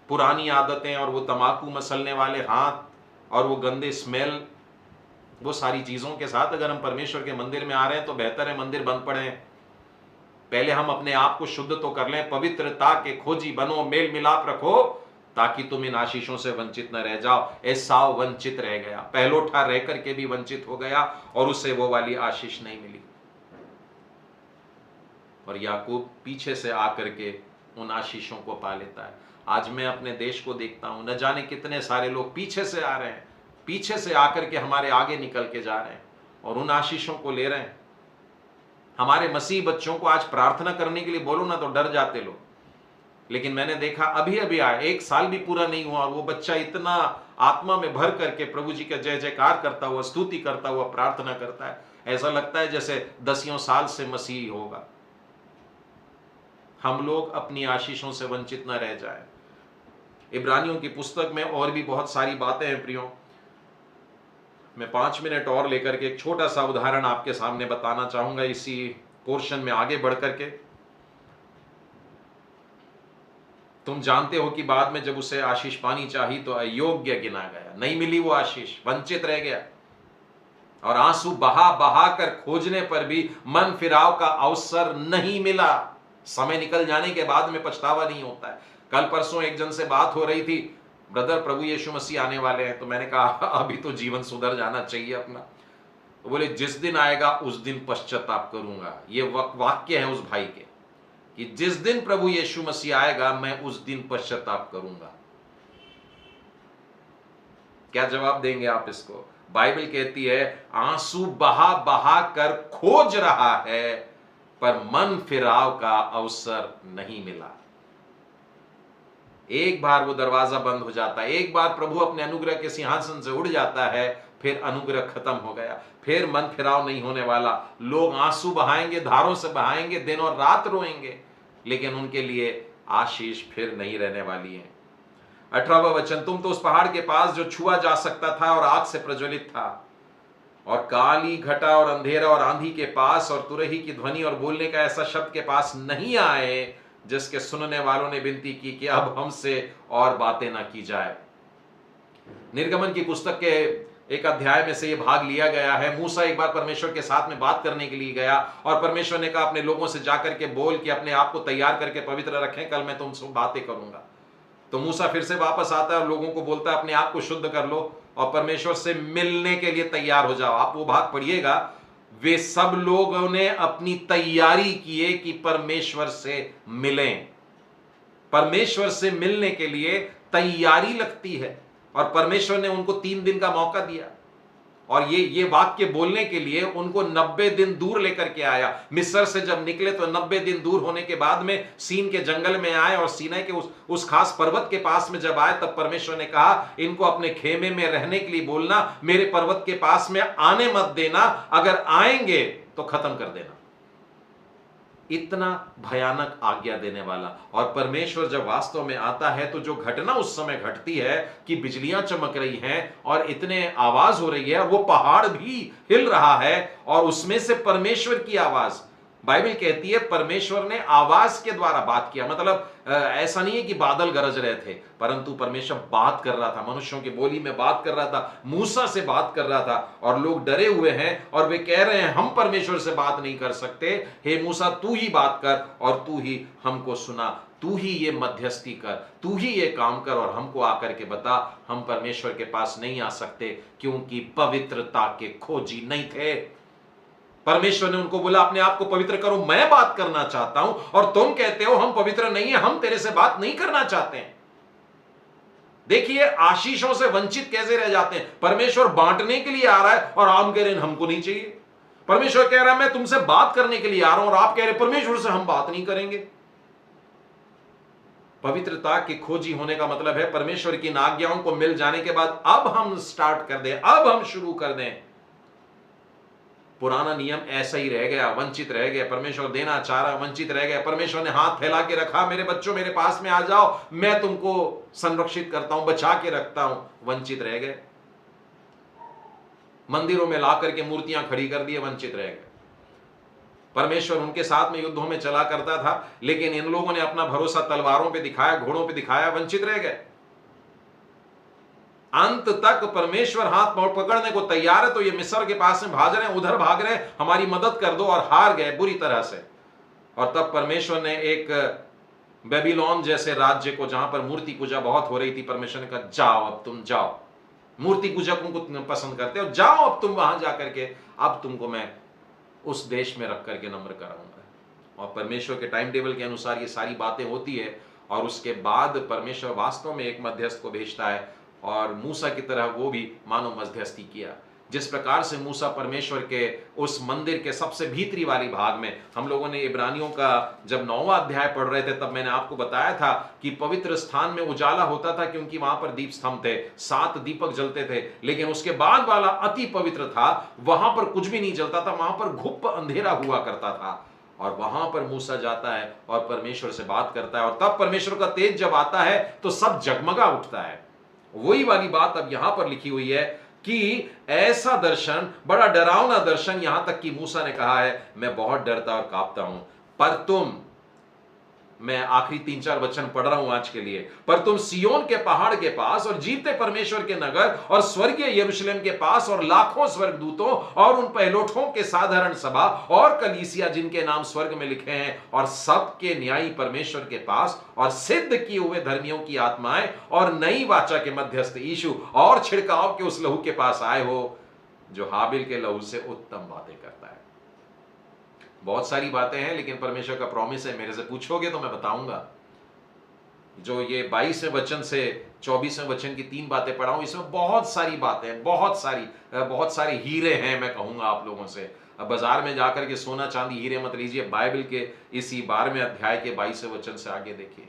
पुरानी आदतें और वो तंबाकू मसलने वाले हाथ और वो गंदे स्मेल, वो सारी चीज़ों के साथ अगर हम परमेश्वर के मंदिर में आ रहे हैं तो बेहतर है मंदिर बंद पड़े। पहले हम अपने आप को शुद्ध तो कर लें, पवित्रता के खोजी बनो, मेल मिलाप रखो, ताकि तुम इन आशीषों से वंचित न रह जाओ। एसाव वंचित रह गया, पहलोठा रह करके भी वंचित हो गया, और उसे वो वाली आशीष नहीं मिली। और याकूब पीछे से आकर के उन आशीषों को पा लेता है। आज मैं अपने देश को देखता हूं, न जाने कितने सारे लोग पीछे से आ रहे हैं, पीछे से आकर के हमारे आगे निकल के जा रहे हैं और उन आशीषों को ले रहे हैं। हमारे मसीह बच्चों को आज प्रार्थना करने के लिए बोलो ना तो डर जाते लोग। लेकिन मैंने देखा अभी अभी आया, 1 साल भी पूरा नहीं हुआ, और वो बच्चा इतना आत्मा में भर करके प्रभु जी का जय जयकार करता हुआ, स्तुति करता हुआ प्रार्थना करता है। ऐसा लगता है जैसे 10 साल से मसीह होगा। हम लोग अपनी आशीषों से वंचित न रह जाए। इब्रानियों की पुस्तक में और भी बहुत सारी बातें हैं प्रियो। मैं 5 मिनट और लेकर के एक छोटा सा उदाहरण आपके सामने बताना चाहूंगा इसी पोर्शन में आगे बढ़ करके। तुम जानते हो कि बाद में जब उसे आशीष पानी चाहिए तो अयोग्य गिना गया, नहीं मिली वो आशीष, वंचित रह गया, और आंसू बहा बहा कर खोजने पर भी मन फिराव का अवसर नहीं मिला। समय निकल जाने के बाद में पछतावा नहीं होता है। कल परसों एक जन से बात हो रही थी, ब्रदर प्रभु यीशु मसीह आने वाले हैं, तो मैंने कहा अभी तो जीवन सुधर जाना चाहिए अपना। तो बोले जिस दिन आएगा उस दिन पश्चाताप करूंगा। ये वाक्य है उस भाई के कि जिस दिन प्रभु यीशु मसीह आएगा मैं उस दिन पश्चाताप करूंगा। क्या जवाब देंगे आप इसको? बाइबल कहती है आंसू बहा बहा कर खोज रहा है, पर मन फिराव का अवसर नहीं मिला। एक बार वो दरवाजा बंद हो जाता है, एक बार प्रभु अपने अनुग्रह के सिंहासन से उड़ जाता है, फिर अनुग्रह खत्म हो गया, फिर मन फिराव नहीं होने वाला। लोग आंसू बहाएंगे, धारों से बहाएंगे, दिन और रात रोएंगे, लेकिन उनके लिए आशीष फिर नहीं रहने वाली है। 18वां वचन, तुम तो उस पहाड़ के पास जो छुआ जा सकता था और आग से प्रज्वलित था, और काली घटा और अंधेरा और आंधी के पास और तुरही की ध्वनि और बोलने का ऐसा शब्द के पास नहीं आए, जिसके सुनने वालों ने विनती की कि अब हमसे और बातें ना की जाए। निर्गमन की पुस्तक के एक अध्याय में से ये भाग लिया गया है। मूसा एक बार परमेश्वर के साथ में बात करने के लिए गया और परमेश्वर ने कहा अपने लोगों से जाकर के बोल कि अपने आप को तैयार करके पवित्र रखें, कल मैं तुमसे बातें करूंगा। तो मूसा फिर से वापस आता है और लोगों को बोलता है अपने आप को शुद्ध कर लो और परमेश्वर से मिलने के लिए तैयार हो जाओ। आप वो भाग पढ़िएगा, वे सब लोगों ने अपनी तैयारी किए कि परमेश्वर से मिलें। परमेश्वर से मिलने के लिए तैयारी लगती है और परमेश्वर ने उनको 3 दिन का मौका दिया और ये वाक्य बोलने के लिए उनको 90 दिन दूर लेकर के आया। मिस्र से जब निकले तो 90 दिन दूर होने के बाद में सीन के जंगल में आए और सीनै के उस खास पर्वत के पास में जब आए तब परमेश्वर ने कहा इनको अपने खेमे में रहने के लिए बोलना, मेरे पर्वत के पास में आने मत देना, अगर आएंगे तो खत्म कर देना। इतना भयानक आज्ञा देने वाला। और परमेश्वर जब वास्तव में आता है तो जो घटना उस समय घटती है कि बिजलियां चमक रही हैं और इतने आवाज हो रही है, वो पहाड़ भी हिल रहा है और उसमें से परमेश्वर की आवाज, बाइबल कहती है परमेश्वर ने आवाज के द्वारा बात किया। मतलब ऐसा नहीं है कि बादल गरज रहे थे, परंतु परमेश्वर बात कर रहा था, मनुष्यों की बोली में बात कर रहा था, मूसा से बात कर रहा था और लोग डरे हुए हैं और वे कह रहे हैं हम परमेश्वर से बात नहीं कर सकते, हे मूसा तू ही बात कर और तू ही हमको सुना, तू ही ये मध्यस्थी कर, तू ही ये काम कर और हमको आकर के बता। हम परमेश्वर के पास नहीं आ सकते क्योंकि पवित्रता के खोजी नहीं थे। परमेश्वर ने उनको बोला अपने आप को पवित्र करो, मैं बात करना चाहता हूं और तुम कहते हो हम पवित्र नहीं है, हम तेरे से बात नहीं करना चाहते हैं। देखिए आशीषों से वंचित कैसे रह जाते हैं। परमेश्वर बांटने के लिए आ रहा है और आप कह रहे हैं हमको नहीं चाहिए। परमेश्वर कह रहा है मैं तुमसे बात करने के लिए आ रहा हूं और आप कह रहे परमेश्वर से हम बात नहीं करेंगे। पवित्रता की खोजी होने का मतलब है परमेश्वर की आज्ञाओं को मिल जाने के बाद अब हम स्टार्ट कर दें, अब हम शुरू कर दें। पुराना नियम ऐसा ही रह गया, वंचित रह गया। परमेश्वर देना चाह रहा, वंचित रह गया। परमेश्वर ने हाथ फैला के रखा, मेरे बच्चों मेरे पास में आ जाओ, मैं तुमको संरक्षित करता हूं, बचा के रखता हूं, वंचित रह गए। मंदिरों में ला करके मूर्तियां खड़ी कर दी, वंचित रह गए। परमेश्वर उनके साथ में युद्धों में चला करता था, लेकिन इन लोगों ने अपना भरोसा तलवारों पे दिखाया, घोड़ों पे दिखाया, वंचित रह गए। अंत तक परमेश्वर हाथ पकड़ने को तैयार है तो ये मिस्र के पास में भाग रहे हैं, उधर भाग रहे हैं, हमारी मदद कर दो, और हार गए बुरी तरह से। और तब परमेश्वर ने एक बेबीलोन जैसे राज्य को, जहां पर मूर्ति पूजा बहुत हो रही थी, परमेश्वर ने कहा जाओ, अब तुम जाओ, मूर्ति पूजकों को पसंद करते हो, जाओ अब तुम वहां जाकर के, अब तुमको मैं उस देश में रख करके नम्र कराऊंगा। और परमेश्वर के टाइम टेबल के अनुसार ये सारी बातें होती है और उसके बाद परमेश्वर वास्तव में एक मध्यस्थ को भेजता है और मूसा की तरह वो भी मानो मध्यस्थी किया। जिस प्रकार से मूसा परमेश्वर के उस मंदिर के सबसे भीतरी वाली भाग में, हम लोगों ने इब्रानियों का जब 9वां अध्याय पढ़ रहे थे तब मैंने आपको बताया था कि पवित्र स्थान में उजाला होता था क्योंकि वहां पर दीप स्तंभ थे, 7 दीपक जलते थे, लेकिन उसके बाद वाला अति पवित्र था, वहां पर कुछ भी नहीं जलता था, वहां पर घुप अंधेरा हुआ करता था। और वहां पर मूसा जाता है और परमेश्वर से बात करता है और तब परमेश्वर का तेज जब आता है तो सब जगमगा उठता है। वही वाली बात अब यहां पर लिखी हुई है कि ऐसा दर्शन, बड़ा डरावना दर्शन, यहां तक कि मूसा ने कहा है मैं बहुत डरता और कांपता हूं, पर तुम, मैं आखिरी 3-4 वचन पढ़ रहा हूं आज के लिए, पर तुम सियोन के पहाड़ के पास और जीवते परमेश्वर के नगर और स्वर्गीय यरूशलेम के पास और लाखों स्वर्गदूतों और उन पहलोठों के साधारण सभा और कलीसिया जिनके नाम स्वर्ग में लिखे हैं और सबके न्यायी परमेश्वर के पास और सिद्ध किए हुए धर्मियों की आत्माएं और नई वाचा के मध्यस्थ यीशु और छिड़काव के उस लहू के पास आए हो जो हाबिल के लहू से उत्तम बातें करता है। बहुत सारी बातें हैं, लेकिन परमेश्वर का प्रॉमिस है, मेरे से पूछोगे तो मैं बताऊंगा। जो ये 22वें वचन से 24वें वचन की 3 बातें पढ़ा हूं, इसमें बहुत सारी बातें हैं, बहुत सारे हीरे हैं। मैं कहूंगा आप लोगों से, अब बाजार में जाकर के सोना चांदी हीरे मत लीजिए, बाइबल के इसी 12वें अध्याय के 22वें वचन से आगे देखिए।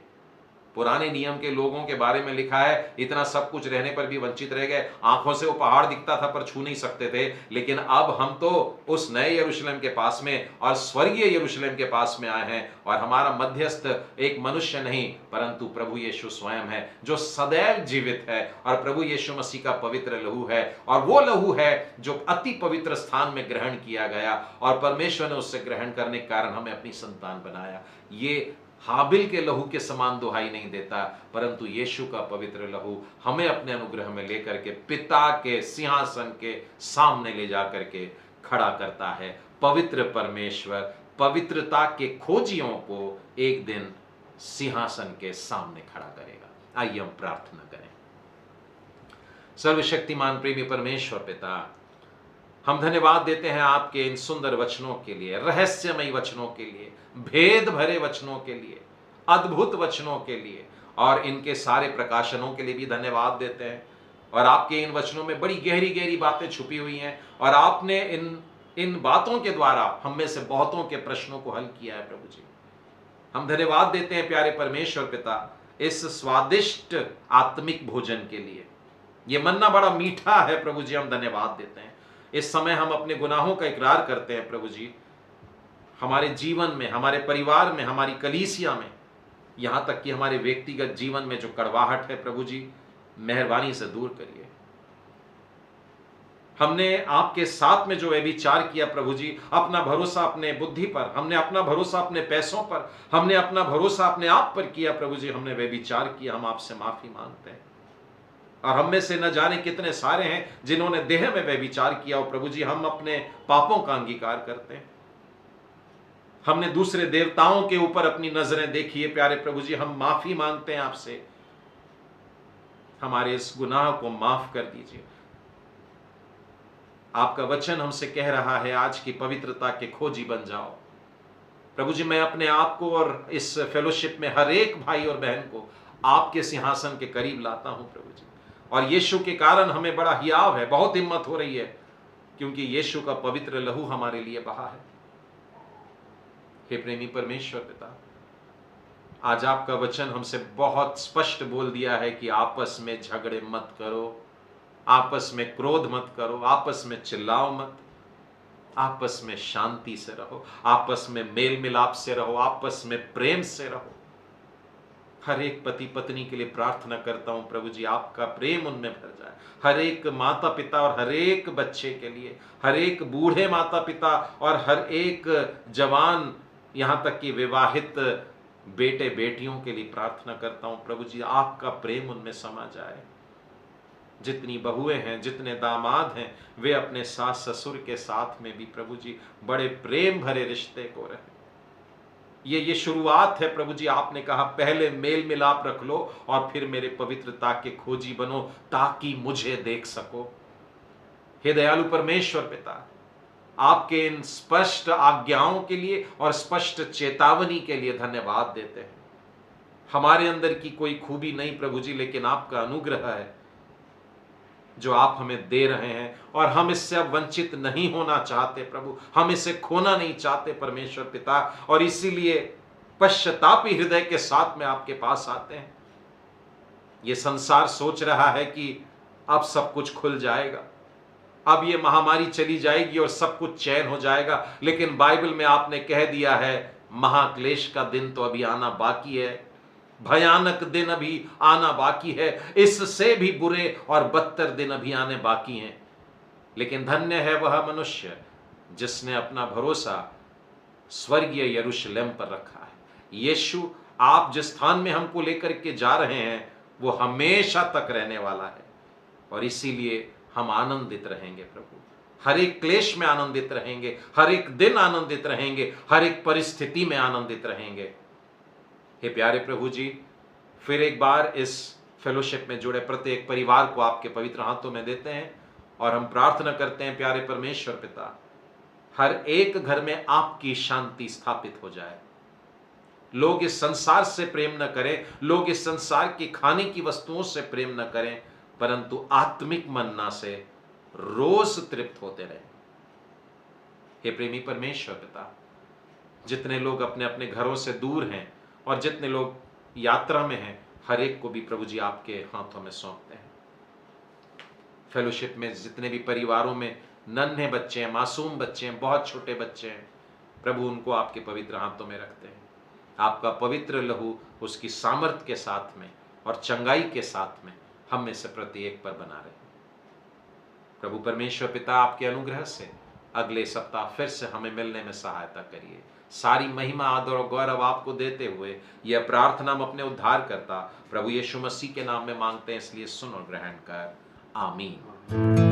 पुराने नियम के लोगों के बारे में लिखा है, इतना सब कुछ रहने पर भी वंचित रह गए। आंखों से वो पहाड़ दिखता था पर छू नहीं सकते थे, लेकिन अब हम तो उस नए यरूशलेम के पास में और स्वर्गीय यरूशलेम के पास में आए हैं और हमारा मध्यस्थ एक मनुष्य नहीं परंतु प्रभु यीशु स्वयं है जो सदैव जीवित है, और प्रभु यीशु मसीह का पवित्र लहू है, और वो लहू है जो अति पवित्र स्थान में ग्रहण किया गया और परमेश्वर ने उससे ग्रहण करने के कारण हमें अपनी संतान बनाया। ये हाबिल के लहू के समान दुहाई नहीं देता, परंतु यीशु का पवित्र लहू हमें अपने अनुग्रह में लेकर के पिता के सिंहासन के सामने ले जा करके खड़ा करता है। पवित्र परमेश्वर पवित्रता के खोजियों को एक दिन सिंहासन के सामने खड़ा करेगा। आइए हम प्रार्थना करें। सर्वशक्तिमान प्रेमी परमेश्वर पिता, हम धन्यवाद देते हैं आपके इन सुंदर वचनों के लिए, रहस्यमय वचनों के लिए, भेद भरे वचनों के लिए, अद्भुत वचनों के लिए, और इनके सारे प्रकाशनों के लिए भी धन्यवाद देते हैं। और आपके इन वचनों में बड़ी गहरी गहरी बातें छुपी हुई हैं, और आपने इन बातों के द्वारा हम में से बहुतों के प्रश्नों को हल किया है। प्रभु जी, हम धन्यवाद देते हैं प्यारे परमेश्वर पिता इस स्वादिष्ट आत्मिक भोजन के लिए। ये मन्ना बड़ा मीठा है प्रभु जी, हम धन्यवाद देते हैं। इस समय हम अपने गुनाहों का इकरार करते हैं प्रभु जी, हमारे जीवन में, हमारे परिवार में, हमारी कलीसिया में, यहां तक कि हमारे व्यक्तिगत जीवन में जो कड़वाहट है प्रभु जी, मेहरबानी से दूर करिए। हमने आपके साथ में जो व्यभिचार किया प्रभु जी, अपना भरोसा अपने बुद्धि पर, हमने अपना भरोसा अपने पैसों पर, हमने अपना भरोसा अपने आप पर किया प्रभु जी, हमने व्यभिचार किया। हम आपसे माफी मांगते हैं। और हम में से न जाने कितने सारे हैं जिन्होंने देह में व्यभिचार किया। और प्रभु जी, हम अपने पापों का अंगीकार करते हैं। हमने दूसरे देवताओं के ऊपर अपनी नजरें देखी है प्यारे प्रभु जी, हम माफी मांगते हैं आपसे। हमारे इस गुनाह को माफ कर दीजिए। आपका वचन हमसे कह रहा है, आज की पवित्रता के खोजी बन जाओ। प्रभु जी, मैं अपने आप को और इस फेलोशिप में हर एक भाई और बहन को आपके सिंहासन के करीब लाता हूं प्रभु जी। और यीशु के कारण हमें बड़ा हियाव है, बहुत हिम्मत हो रही है, क्योंकि यीशु का पवित्र लहू हमारे लिए बहा है। हे प्रेमी परमेश्वर पिता, आज आपका वचन हमसे बहुत स्पष्ट बोल दिया है कि आपस में झगड़े मत करो, आपस में क्रोध मत करो, आपस में चिल्लाओ मत, आपस में शांति से रहो, आपस में मेल मिलाप से रहो, आपस में प्रेम से रहो। हर एक पति पत्नी के लिए प्रार्थना करता हूं प्रभु जी, आपका प्रेम उनमें भर जाए। हर एक माता पिता और हर एक बच्चे के लिए, हर एक बूढ़े माता पिता और हर एक जवान, यहां तक कि विवाहित बेटे बेटियों के लिए प्रार्थना करता हूं प्रभु जी, आपका प्रेम उनमें समा जाए। जितनी बहुएं हैं, जितने दामाद हैं, वे अपने सास ससुर के साथ में भी प्रभु जी बड़े प्रेम भरे रिश्ते को रहे। ये शुरुआत है प्रभु जी। आपने कहा पहले मेल मिलाप रख लो और फिर मेरे पवित्रता के खोजी बनो, ताकि मुझे देख सको। हे दयालु परमेश्वर पिता, आपके इन स्पष्ट आज्ञाओं के लिए और स्पष्ट चेतावनी के लिए धन्यवाद देते हैं। हमारे अंदर की कोई खूबी नहीं प्रभु जी, लेकिन आपका अनुग्रह है जो आप हमें दे रहे हैं, और हम इससे अब वंचित नहीं होना चाहते प्रभु, हम इसे खोना नहीं चाहते परमेश्वर पिता। और इसीलिए पश्चातापी हृदय के साथ में आपके पास आते हैं। ये संसार सोच रहा है कि अब सब कुछ खुल जाएगा, अब ये महामारी चली जाएगी और सब कुछ चैन हो जाएगा, लेकिन बाइबल में आपने कह दिया है महाक्लेश का दिन तो अभी आना बाकी है, भयानक दिन अभी आना बाकी है, इससे भी बुरे और बदतर दिन अभी आने बाकी हैं। लेकिन धन्य है वह मनुष्य जिसने अपना भरोसा स्वर्गीय यरूशलेम पर रखा है। यीशु, आप जिस स्थान में हमको लेकर के जा रहे हैं वो हमेशा तक रहने वाला है, और इसीलिए हम आनंदित रहेंगे प्रभु। हर एक क्लेश में आनंदित रहेंगे, हर एक दिन आनंदित रहेंगे, हर एक परिस्थिति में आनंदित रहेंगे। हे प्यारे प्रभु जी, फिर एक बार इस फेलोशिप में जुड़े प्रत्येक परिवार को आपके पवित्र हाथों में देते हैं, और हम प्रार्थना करते हैं प्यारे परमेश्वर पिता, हर एक घर में आपकी शांति स्थापित हो जाए। लोग इस संसार से प्रेम न करें, लोग इस संसार की खाने की वस्तुओं से प्रेम न करें, परंतु आत्मिक मन्ना से रोज तृप्त होते रहें। हे प्रेमी परमेश्वर पिता, जितने लोग अपने अपने घरों से दूर हैं और जितने लोग यात्रा में हैं, हर एक को भी प्रभु जी आपके हाथों में सौंपते हैं। फेलोशिप में जितने भी परिवारों में नन्हे बच्चे हैं, मासूम बच्चे हैं, बहुत छोटे बच्चे हैं, प्रभु उनको आपके पवित्र हाथों में रखते हैं। आपका पवित्र लहू उसकी सामर्थ्य के साथ में और चंगाई के साथ में हम में से प्रत्येक पर बना रहे। प्रभु परमेश्वर पिता, आपके अनुग्रह से अगले सप्ताह फिर से हमें मिलने में सहायता करिए। सारी महिमा आदर और गौरव आपको देते हुए यह प्रार्थना हम अपने उद्धार करता प्रभु यीशु मसीह के नाम में मांगते हैं, इसलिए सुन और ग्रहण कर। आमीन।